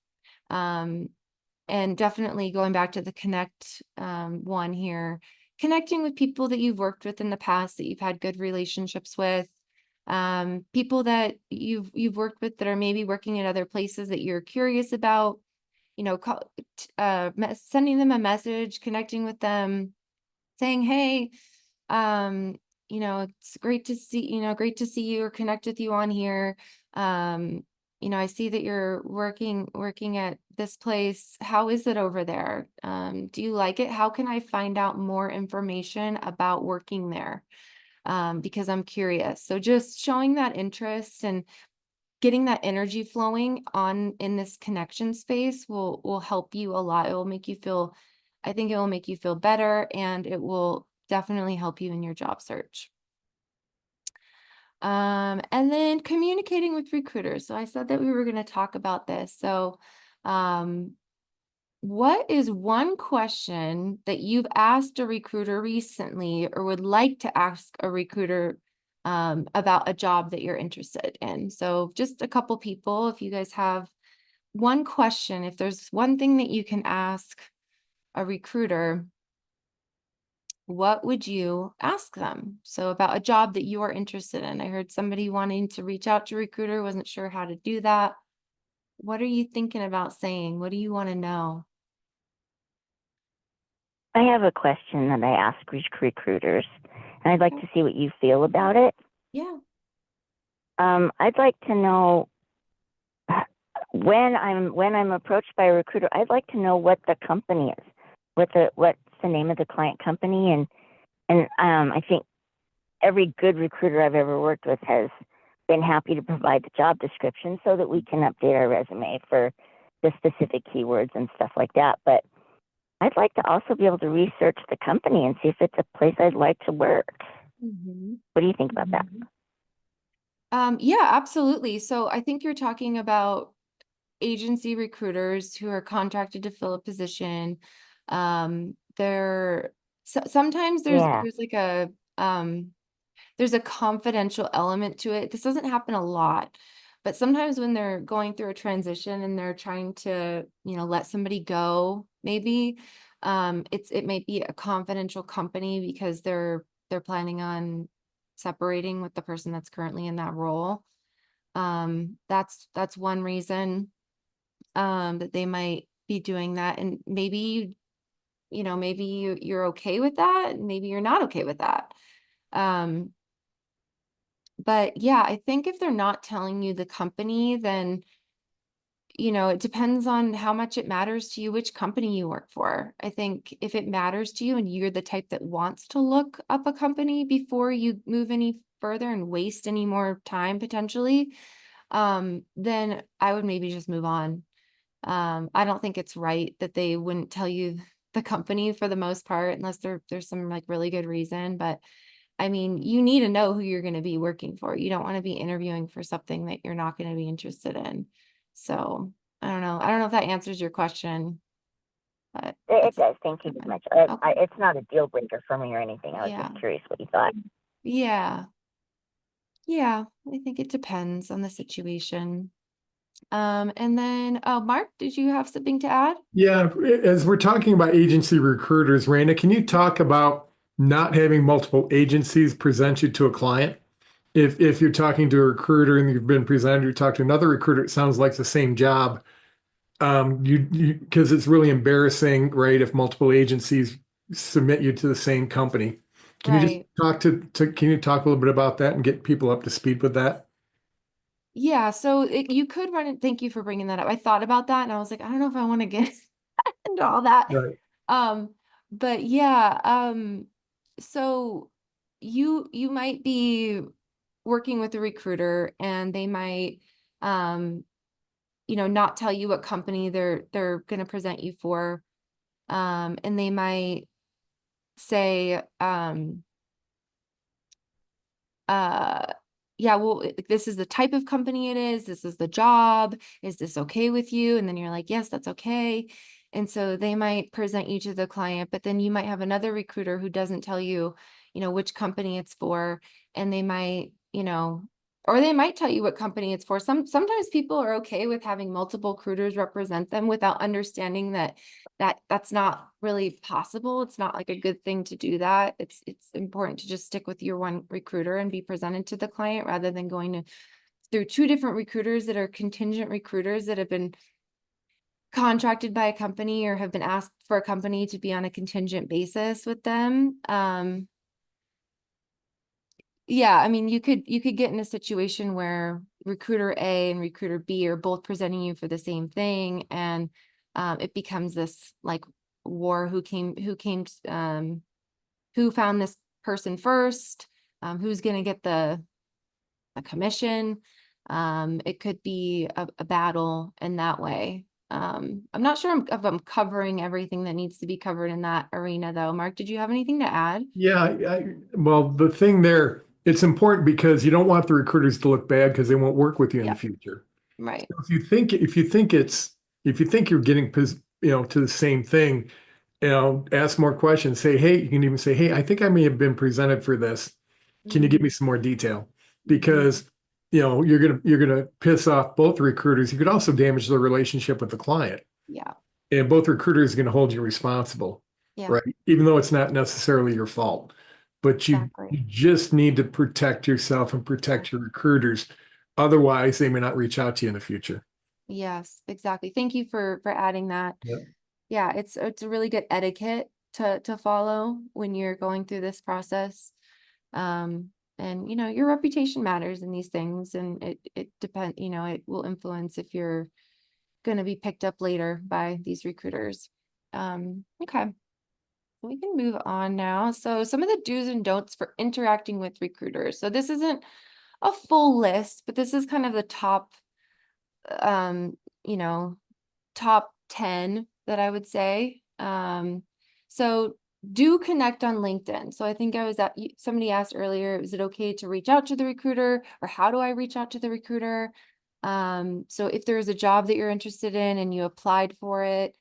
And definitely going back to the connect one here, connecting with people that you've worked with in the past that you've had good relationships with, people that you've worked with that are maybe working at other places that you're curious about, sending them a message, connecting with them, saying, hey, it's great to see you or connect with you on here. I see that you're working at this place. How is it over there? Do you like it? How can I find out more information about working there? Because I'm curious. So just showing that interest and getting that energy flowing in this connection space will help you a lot. It will make you feel, I think it will make you feel better, and it will definitely help you in your job search. And then communicating with recruiters. So I said that we were going to talk about this. So, what is one question that you've asked a recruiter recently or would like to ask a recruiter about a job that you're interested in? So just a couple people, if you guys have one question, if there's one thing that you can ask a recruiter, what would you ask them? So about a job that you are interested in. I heard somebody wanting to reach out to a recruiter, wasn't sure how to do that. What are you thinking about saying? What do you want to know? I have a question that I ask recruiters, and I'd like to see what you feel about it. Yeah. I'd like to know when I'm approached by a recruiter, I'd like to know what the company is, what's the name of the client company, and I think every good recruiter I've ever worked with has been happy to provide the job description so that we can update our resume for the specific keywords and stuff like that. But I'd like to also be able to research the company and see if it's a place I'd like to work. Mm-hmm. What do you think about that? Yeah, absolutely. So I think you're talking about agency recruiters who are contracted to fill a position. Sometimes Yeah. there's a confidential element to it. This doesn't happen a lot, but sometimes when they're going through a transition and they're trying to, let somebody go, maybe it may be a confidential company because they're planning on separating with the person that's currently in that role. That's one reason that they might be doing that, and maybe you're okay with that, and maybe you're not okay with that. But yeah, I think if they're not telling you the company, then, it depends on how much it matters to you, which company you work for. I think if it matters to you and you're the type that wants to look up a company before you move any further and waste any more time potentially, then I would maybe just move on. I don't think it's right that they wouldn't tell you the company for the most part, unless there's some like really good reason. But I mean, you need to know who you're going to be working for. You don't want to be interviewing for something that you're not going to be interested in. So I don't know. I don't know if that answers your question, but It does. Thank you very much. okay. It's not a deal breaker for me or anything. I was Yeah. just curious what you thought. Yeah. Yeah. I think it depends on the situation. And then, Mark, did you have something to add? Yeah, as we're talking about agency recruiters, Rayna, can you talk about not having multiple agencies present you to a client? If you're talking to a recruiter and you've been presented, you talk to another recruiter, it sounds like the same job. Because it's really embarrassing, right? If multiple agencies submit you to the same company. Can you just talk can you talk a little bit about that and get people up to speed with that? Yeah, so you could run it. Thank you for bringing that up. I thought about that and I was like, I don't know if I want to get into all that. Right. But yeah, so you might be working with a recruiter and they might not tell you what company they're going to present you for. And they might say yeah, well, this is the type of company it is. This is the job. Is this okay with you? And then you're like, yes, that's okay. And so they might present you to the client, but then you might have another recruiter who doesn't tell you, which company it's for. And they might, or they might tell you what company it's for. Sometimes people are okay with having multiple recruiters represent them without understanding that's not really possible. It's not like a good thing to do that. It's important to just stick with your one recruiter and be presented to the client rather than going through two different recruiters that are contingent recruiters that have been contracted by a company or have been asked for a company to be on a contingent basis with them. yeah, I mean, you could get in a situation where recruiter A and recruiter B are both presenting you for the same thing, and it becomes this like war, who found this person first, who's going to get the commission. It could be a battle in that way. I'm not sure if I'm covering everything that needs to be covered in that arena, though. Mark, did you have anything to add? Yeah, well, the thing there, it's important because you don't want the recruiters to look bad because they won't work with you in the Yep. future. Right. If you think you're getting to the same thing, ask more questions. Say, hey, you can even say, hey, I think I may have been presented for this. Can you give me some more detail? Because you're gonna piss off both recruiters. You could also damage the relationship with the client, Yeah. and both recruiters are going to hold you responsible, Yeah. right? Even though it's not necessarily your fault, but you Exactly. just need to protect yourself and protect your recruiters. Otherwise, they may not reach out to you in the future. Yes, exactly. Thank you for adding that. Yep. Yeah, it's a really good etiquette to follow when you're going through this process. And your reputation matters in these things, and it depends, it will influence if you're going to be picked up later by these recruiters. Okay. We can move on now. So some of the do's and don'ts for interacting with recruiters. So this isn't a full list, but this is kind of the top um, you know, top 10 that I would say. So do connect on LinkedIn. So I think somebody asked earlier, is it okay to reach out to the recruiter, or how do I reach out to the recruiter? So if there's a job that you're interested in and you applied for it,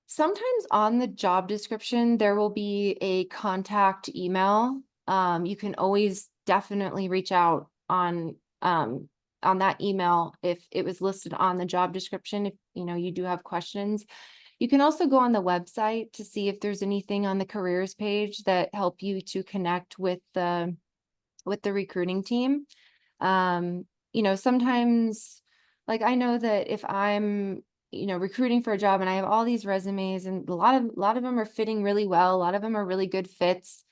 sometimes on the job description, there will be a contact email. You can always definitely reach out on that email if it was listed on the job description, if you do have questions. You can also go on the website to see if there's anything on the careers page that help you to connect with the recruiting team. Sometimes, like, I know that if I'm recruiting for a job and I have all these resumes, and a lot of them are fitting really well, a lot of them are really good fits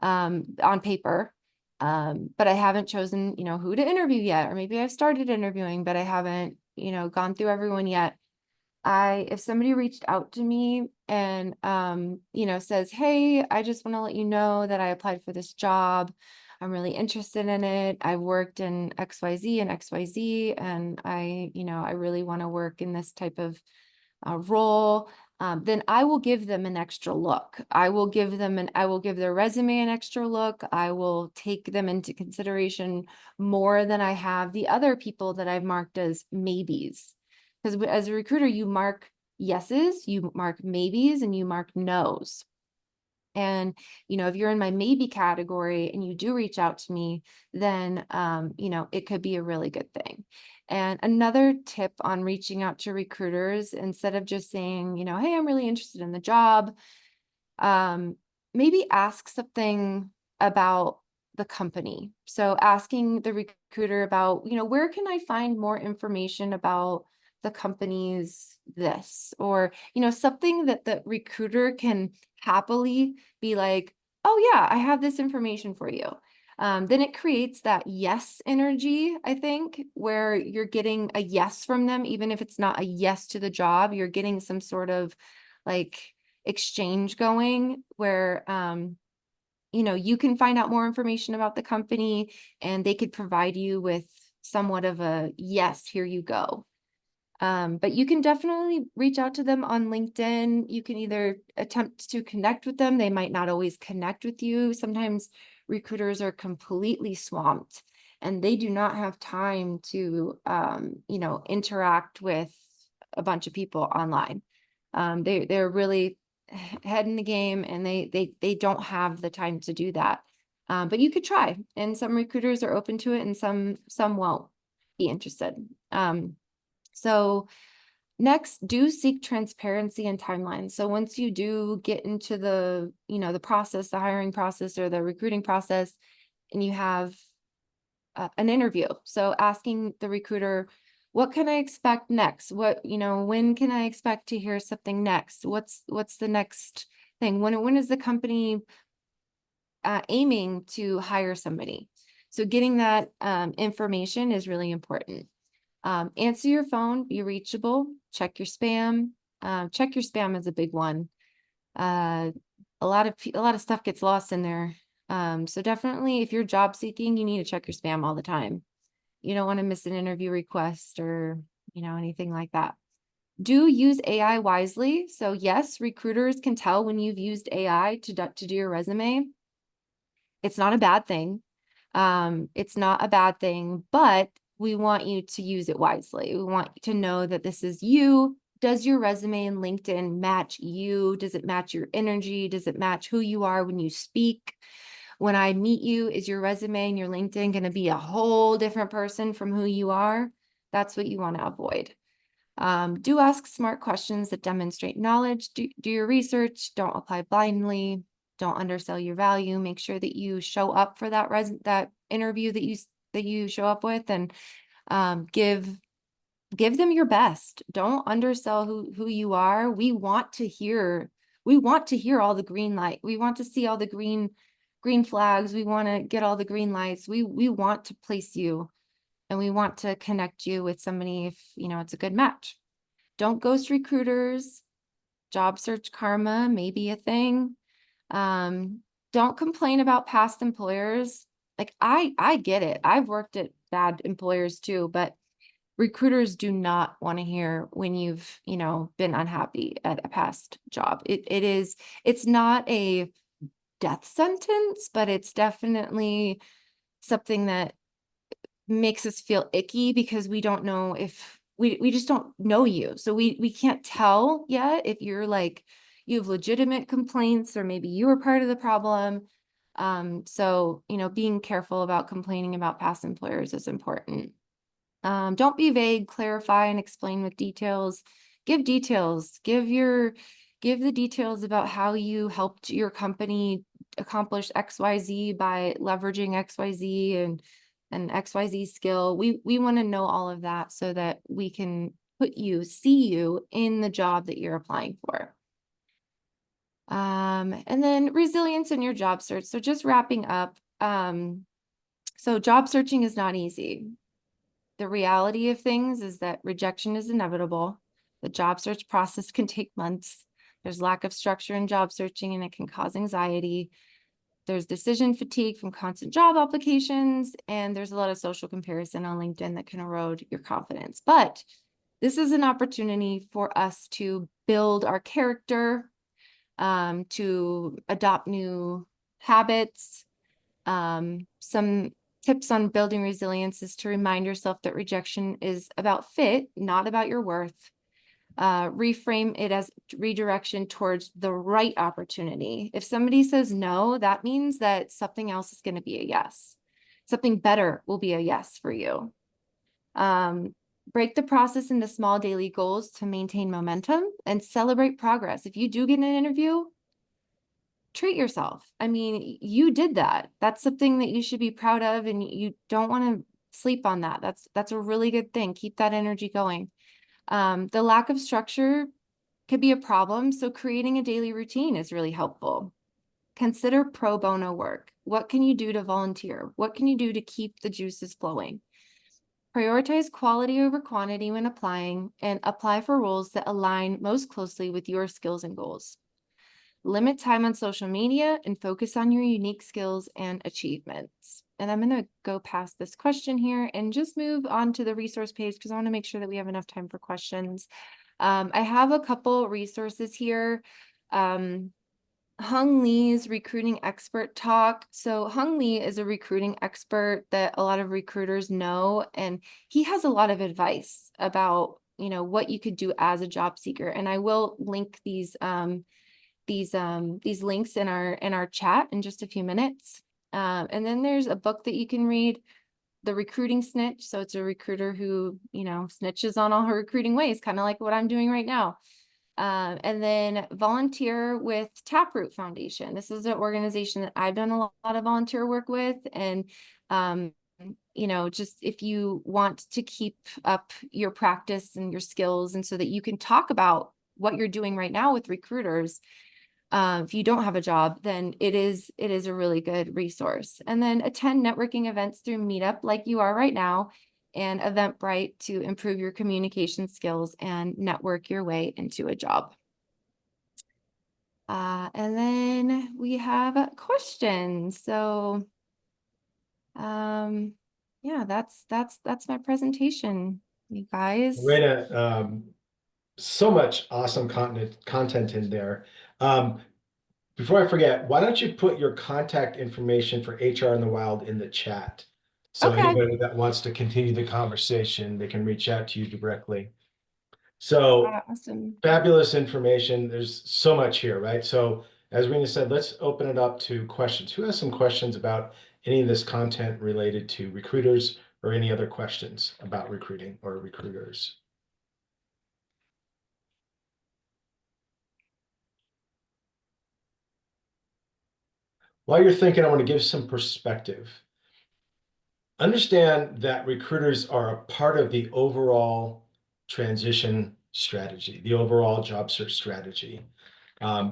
on paper, but I haven't chosen who to interview yet, or maybe I've started interviewing but I haven't gone through everyone yet. If somebody reached out to me and says, hey, I just want to let you know that I applied for this job, I'm really interested in it, I've worked in XYZ and XYZ, and I really want to work in this type of role, then I will give them an extra look. I will give their resume an extra look. I will take them into consideration more than I have the other people that I've marked as maybes. Because as a recruiter, you mark yeses, you mark maybes, and you mark nos. And, if you're in my maybe category and you do reach out to me, then, it could be a really good thing. And another tip on reaching out to recruiters, instead of just saying, hey, I'm really interested in the job, maybe ask something about the company. So asking the recruiter about, where can I find more information about the company's this, or, something that the recruiter can happily be like, oh yeah, I have this information for you. Then it creates that yes energy, I think, where you're getting a yes from them, even if it's not a yes to the job, you're getting some sort of like exchange going where you can find out more information about the company and they could provide you with somewhat of a yes, here you go. But you can definitely reach out to them on LinkedIn. You can either attempt to connect with them. They might not always connect with you. Sometimes recruiters are completely swamped and they do not have time to interact with a bunch of people online. They're really head in the game, and they don't have the time to do that. But you could try, and some recruiters are open to it and some won't be interested. So next, do seek transparency and timelines. So once you do get into the process, the hiring process or the recruiting process, and you have an interview, so asking the recruiter, what can I expect next? When can I expect to hear something next? What's the next thing? When is the company aiming to hire somebody. So getting that information is really important. Answer your phone, be reachable, check your spam. Check your spam is a big one. A lot of stuff gets lost in there. So definitely if you're job seeking, you need to check your spam all the time. You don't want to miss an interview request or, anything like that. Do use AI wisely. So yes, recruiters can tell when you've used AI to do your resume. It's not a bad thing. It's not a bad thing, but we want you to use it wisely. We want to know that this is you. Does your resume and LinkedIn match you? Does it match your energy? Does it match who you are when you speak? When I meet you, is your resume and your LinkedIn going to be a whole different person from who you are? That's what you want to avoid. Do ask smart questions that demonstrate knowledge. Do your research. Don't apply blindly. Don't undersell your value. Make sure that you show up for that interview that you show up with, and give them your best. Don't undersell who you are. We want to hear all the green light. We want to see all the green flags. We want to get all the green lights. We want to place you, and we want to connect you with somebody if it's a good match. Don't ghost recruiters. Job search karma may be a thing. Don't complain about past employers. Like I get it. I've worked at bad employers too, but recruiters do not want to hear when you've, been unhappy at a past job. It's not a death sentence, but it's definitely something that makes us feel icky because we don't know if we just don't know you. So we can't tell yet if you're like, you have legitimate complaints or maybe you were part of the problem. So, being careful about complaining about past employers is important. Don't be vague, clarify and explain with details. Give details, give the details about how you helped your company accomplish XYZ by leveraging XYZ and an XYZ skill. We want to know all of that so that we can see you in the job that you're applying for. And then resilience in your job search. So just wrapping up. So job searching is not easy. The reality of things is that rejection is inevitable. The job search process can take months. There's lack of structure in job searching and it can cause anxiety. There's decision fatigue from constant job applications, and there's a lot of social comparison on LinkedIn that can erode your confidence. But this is an opportunity for us to build our character, to adopt new habits. Some tips on building resilience is to remind yourself that rejection is about fit, not about your worth. Reframe it as redirection towards the right opportunity. If somebody says no, that means that something else is going to be a yes. Something better will be a yes for you. Break the process into small daily goals to maintain momentum and celebrate progress. If you do get an interview, treat yourself. I mean, you did that. That's something that you should be proud of, and you don't want to sleep on that. That's a really good thing. Keep that energy going. The lack of structure could be a problem, so creating a daily routine is really helpful. Consider pro bono work. What can you do to volunteer? What can you do to keep the juices flowing? Prioritize quality over quantity when applying, and apply for roles that align most closely with your skills and goals. Limit time on social media and focus on your unique skills and achievements. And I'm going to go past this question here and just move on to the resource page because I want to make sure that we have enough time for questions. I have a couple resources here. Hung Lee's recruiting expert talk. So Hung Lee is a recruiting expert that a lot of recruiters know, and he has a lot of advice about, what you could do as a job seeker. And I will link these links in our chat in just a few minutes. And then there's a book that you can read, The Recruiting Snitch. So it's a recruiter who, snitches on all her recruiting ways, kind of like what I'm doing right now. And then Volunteer with Taproot Foundation. This is an organization that I've done a lot of volunteer work with. And, just if you want to keep up your practice and your skills, and so that you can talk about what you're doing right now with recruiters, if you don't have a job, then it is a really good resource. And then attend networking events through Meetup like you are right now, and Eventbrite to improve your communication skills and network your way into a job. And then we have questions. So yeah, that's my presentation, you guys. Rayna, so much awesome content in there. Before I forget, why don't you put your contact information for HR in the Wild in the chat? So Okay. anybody that wants to continue the conversation, they can reach out to you directly. So Awesome. fabulous information. There's so much here, right? So as Rena said, let's open it up to questions. Who has some questions about any of this content related to recruiters or any other questions about recruiting or recruiters? While you're thinking, I want to give some perspective. Understand that recruiters are a part of the overall transition strategy, the overall job search strategy.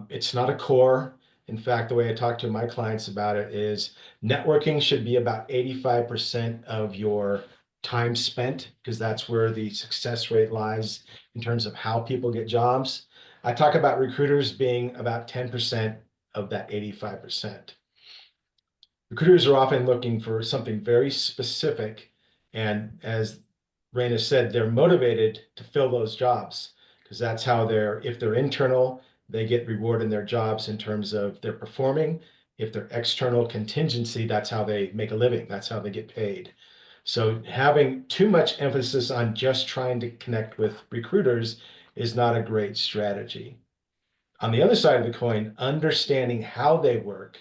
It's not a core. In fact, the way I talk to my clients about it is networking should be about 85% of your time spent, because that's where the success rate lies in terms of how people get jobs. I talk about recruiters being about 10% of that 85%. Recruiters are often looking for something very specific, and as Raina said, they're motivated to fill those jobs because that's how if they're internal, they get rewarded in their jobs in terms of their performing. If they're external contingency, that's how they make a living. That's how they get paid. So having too much emphasis on just trying to connect with recruiters is not a great strategy. On the other side of the coin, understanding how they work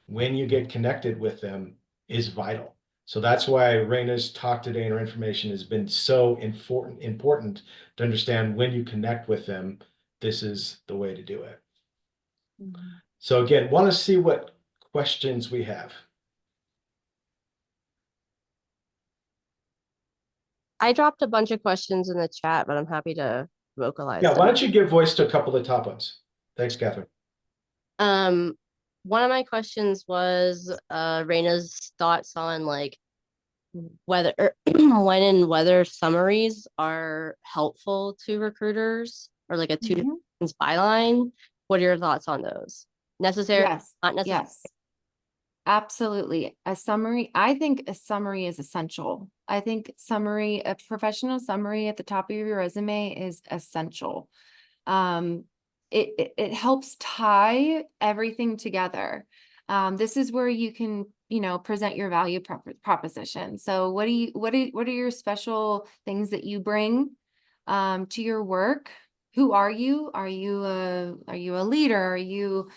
when you get connected with them is vital. So that's why Raina's talk today and her information has been so important to understand when you connect with them, this is the way to do it. So again, want to see what questions we have. I dropped a bunch of questions in the chat, but I'm happy to vocalize Yeah, them. why don't you give voice to a couple of the top ones? Thanks, Catherine. One of my questions was Raina's thoughts on like whether when and whether summaries are helpful to recruiters, or like a two different byline. What are your thoughts on those? Necessary? Yes. Not necessary? Yes. Absolutely. A summary. I think a summary is essential. I think a professional summary at the top of your resume is essential. It helps tie everything together. This is where you can, present your value proposition. So what are your special things that you bring to your work? Who are you? Are you a leader? Are you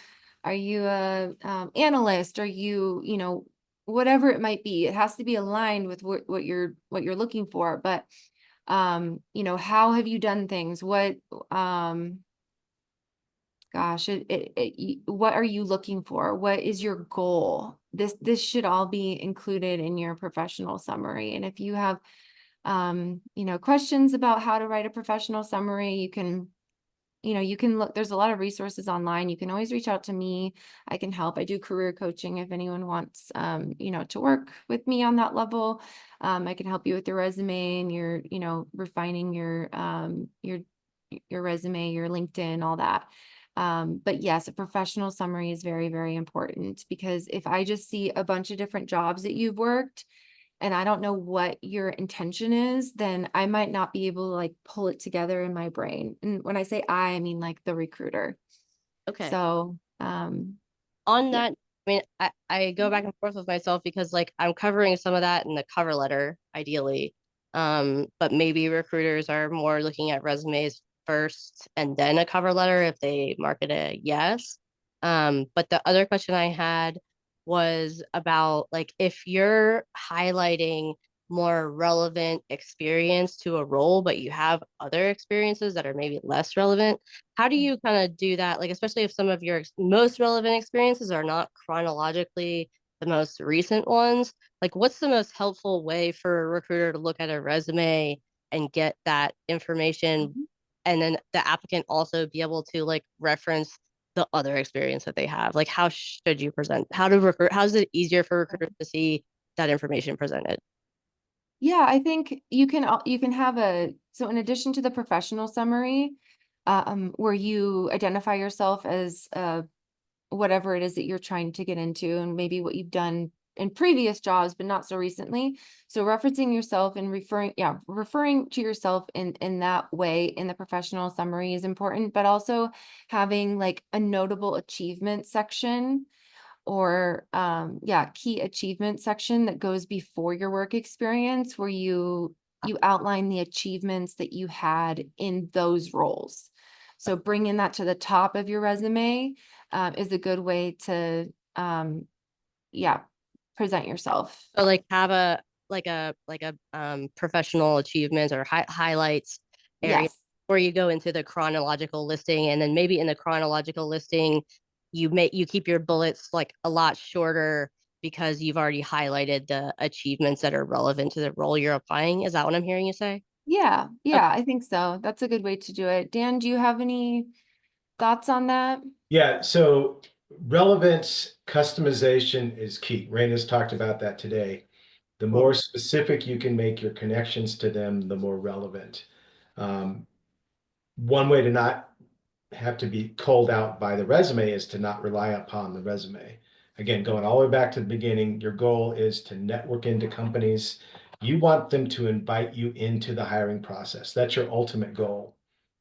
a analyst? Are you, whatever it might be? It has to be aligned with what you're looking for. But how have you done things? What gosh, what are you looking for? What is your goal? This should all be included in your professional summary. And if you have questions about how to write a professional summary, you can look, there's a lot of resources online. You can always reach out to me. I can help. I do career coaching if anyone wants, to work with me on that level. I can help you with your resume and your, refining your resume, your LinkedIn, all that. But yes, a professional summary is very, very important, because if I just see a bunch of different jobs that you've worked and I don't know what your intention is, then I might not be able to like pull it together in my brain. And when I say I mean like the recruiter. Okay. So, on yeah. that, I mean, I go back and forth with myself because like I'm covering some of that in the cover letter, ideally. But maybe recruiters are more looking at resumes first and then a cover letter if they mark it a yes. But the other question I had was about like if you're highlighting more relevant experience to a role, but you have other experiences that are maybe less relevant, how do you kind of do that? Like, especially if some of your most relevant experiences are not chronologically the most recent ones, like what's the most helpful way for a recruiter to look at a resume and get that information, and then the applicant also be able to like reference the other experience that they have? Like, how should you present? How's it easier for recruiters to see that information presented? Yeah, I think you can have so in addition to the professional summary, where you identify yourself as whatever it is that you're trying to get into, and maybe what you've done in previous jobs, but not so recently. So referencing yourself and referring to yourself in that way in the professional summary is important, but also having like a notable achievement section or key achievement section that goes before your work experience, where you outline the achievements that you had in those roles. So bringing that to the top of your resume is a good way to present yourself. So like have a professional achievements or highlights area Yes. where you go into the chronological listing, and then maybe in the chronological listing you keep your bullets like a lot shorter because you've already highlighted the achievements that are relevant to the role you're applying. Is that what I'm hearing you say? Yeah, I think so. That's a good way to do it. Dan, do you have any thoughts on that? Yeah, so relevance customization is key. Rayna's talked about that today. The more specific you can make your connections to them, the more relevant. One way to not have to be called out by the resume is to not rely upon the resume. Again, going all the way back to the beginning, your goal is to network into companies. You want them to invite you into the hiring process. That's your ultimate goal.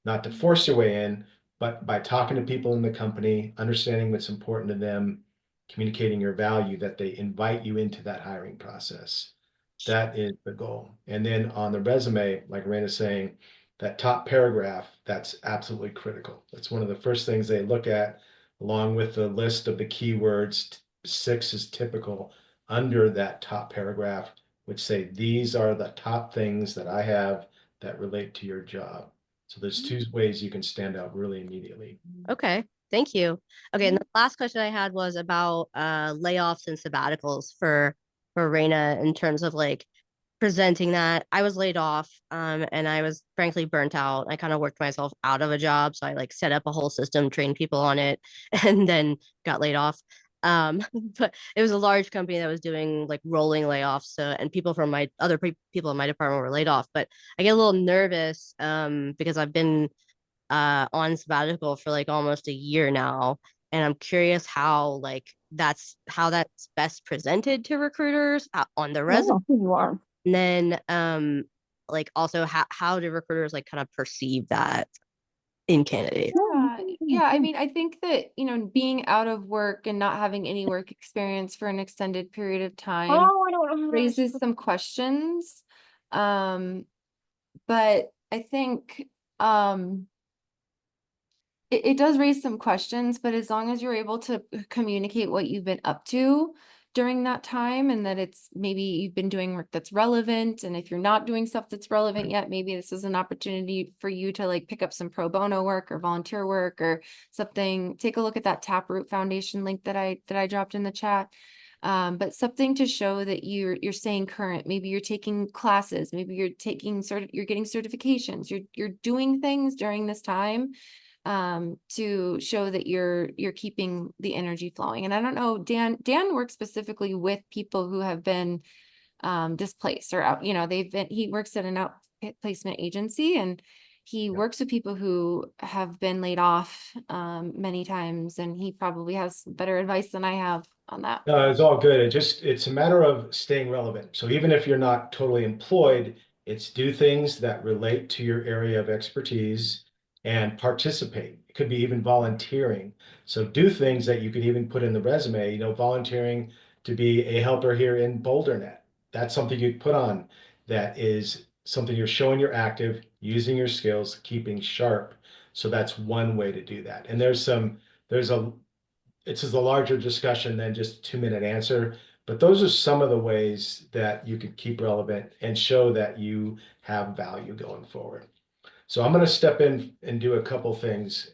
Not to force your way in, but by talking to people in the company, understanding what's important to them, communicating your value, that they invite you into that hiring process. That is the goal. And then on the resume, like Rayna's saying, that top paragraph, that's absolutely critical. That's one of the first things they look at, along with the list of the keywords. 6 is typical under that top paragraph, which say, these are the top things that I have that relate to your job. So there's 2 ways you can stand out really immediately. Okay, thank you. Okay, and the last question I had was about layoffs and sabbaticals for Rayna in terms of like presenting that. I was laid off and I was frankly burnt out. I kind of worked myself out of a job, so I like set up a whole system, trained people on it, and then got laid off. But it was a large company that was doing like rolling layoffs, so and people from my people in my department were laid off. But I get a little nervous because I've been on sabbatical for like almost a year now, and I'm curious how that's best presented to recruiters on the resume. You are. And then like also how do recruiters like kind of perceive that in candidates? Yeah, I mean, I think that, being out of work and not having any work experience for an extended period of time Oh, I don't know. raises some questions. But I think it does raise some questions, but as long as you're able to communicate what you've been up to during that time, and that it's maybe you've been doing work that's relevant, and if you're not doing stuff that's relevant yet, maybe this is an opportunity for you to like pick up some pro bono work or volunteer work or something. Take a look at that Taproot Foundation link that I dropped in the chat. But something to show that you're staying current. Maybe you're taking classes, maybe you're taking you're getting certifications, you're doing things during this time to show that you're keeping the energy flowing. And I don't know, Dan works specifically with people who have been displaced or out, he works at an outplacement agency, and he works with people who have been laid off many times, and he probably has better advice than I have on that. No, it's all good. It's a matter of staying relevant. So even if you're not totally employed, it's do things that relate to your area of expertise and participate. It could be even volunteering. So do things that you could even put in the resume, volunteering to be a helper here in BoulderNet. That's something you'd put on. That is something you're showing you're active, using your skills, keeping sharp. So that's one way to do that. And it's a larger discussion than just a 2-minute answer, but those are some of the ways that you could keep relevant and show that you have value going forward. So I'm going to step in and do a couple things.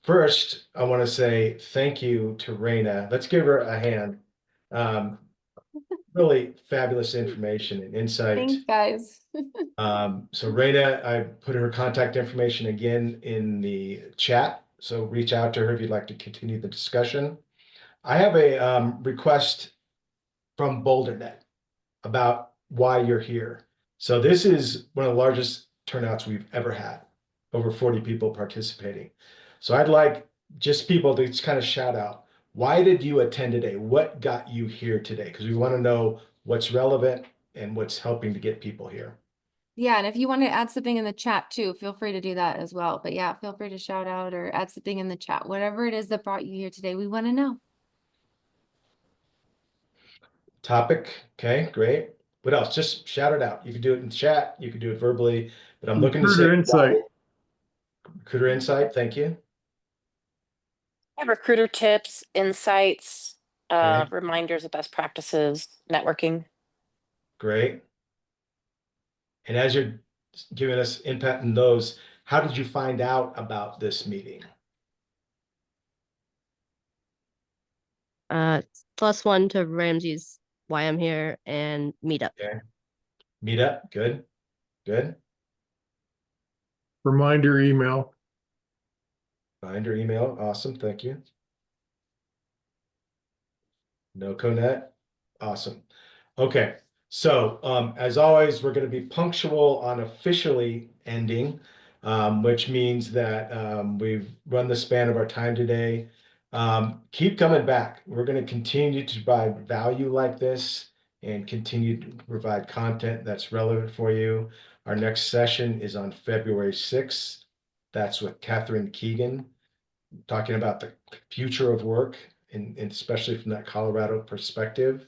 First, I want to say thank you to Rayna. Let's give her a hand. Really fabulous information and insight. Thanks, guys. So Rayna, I put her contact information again in the chat. So reach out to her if you'd like to continue the discussion. I have a request from BoulderNet about why you're here. So this is one of the largest turnouts we've ever had, over 40 people participating. So I'd like just people to just kind of shout out, why did you attend today? What got you here today? Because we want to know what's relevant and what's helping to get people here. Yeah, and if you want to add something in the chat too, feel free to do that as well. But yeah, feel free to shout out or add something in the chat. Whatever it is that brought you here today, we want to know. Topic, okay, great. What else? Just shout it out. You can do it in chat, you can do it verbally, but I'm looking to say Recruiter insight. recruiter insight, thank you. I have recruiter tips, insights, Okay. reminders of best practices, networking. Great. And as you're giving us input in those, how did you find out about this meeting? +1 to Ramsey's why I'm here and meetup. Okay. Meetup, good, good. Reminder email. Find your email, awesome, thank you. No Conet, awesome. Okay, so as always, we're going to be punctual on officially ending, which means that we've run the span of our time today. Keep coming back. We're going to continue to provide value like this and continue to provide content that's relevant for you. Our next session is on February 6th. That's with Catherine Keegan, talking about the future of work and especially from that Colorado perspective.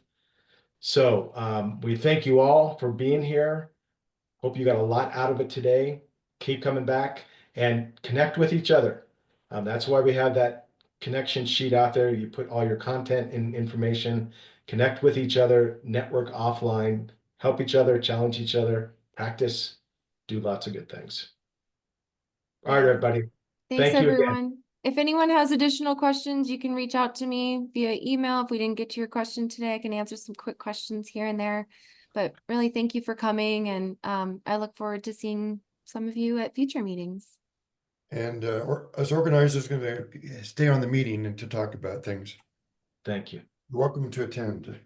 So we thank you all for being here. Hope you got a lot out of it today. Keep coming back and connect with each other. That's why we have that connection sheet out there. You put all your content and information, connect with each other, network offline, help each other, challenge each other, practice, do lots of good things. All right, everybody. Thanks, Thank you again. everyone. If anyone has additional questions, you can reach out to me via email. If we didn't get to your question today, I can answer some quick questions here and there. But really, thank you for coming, and I look forward to seeing some of you at future meetings. And as organizers, going to stay on the meeting and to talk about things. Thank you. You're welcome to attend.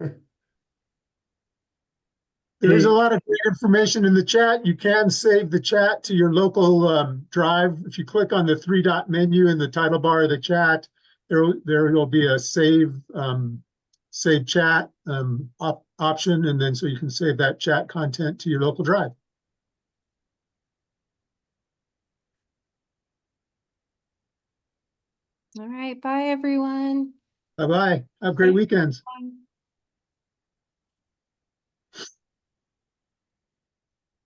There's a lot of great information in the chat. You can save the chat to your local drive. If you click on the 3-dot menu in the title bar of the chat, there will be a save chat option, and then so you can save that chat content to your local drive. All right, bye, everyone. Bye-bye. Have great weekends. Bye.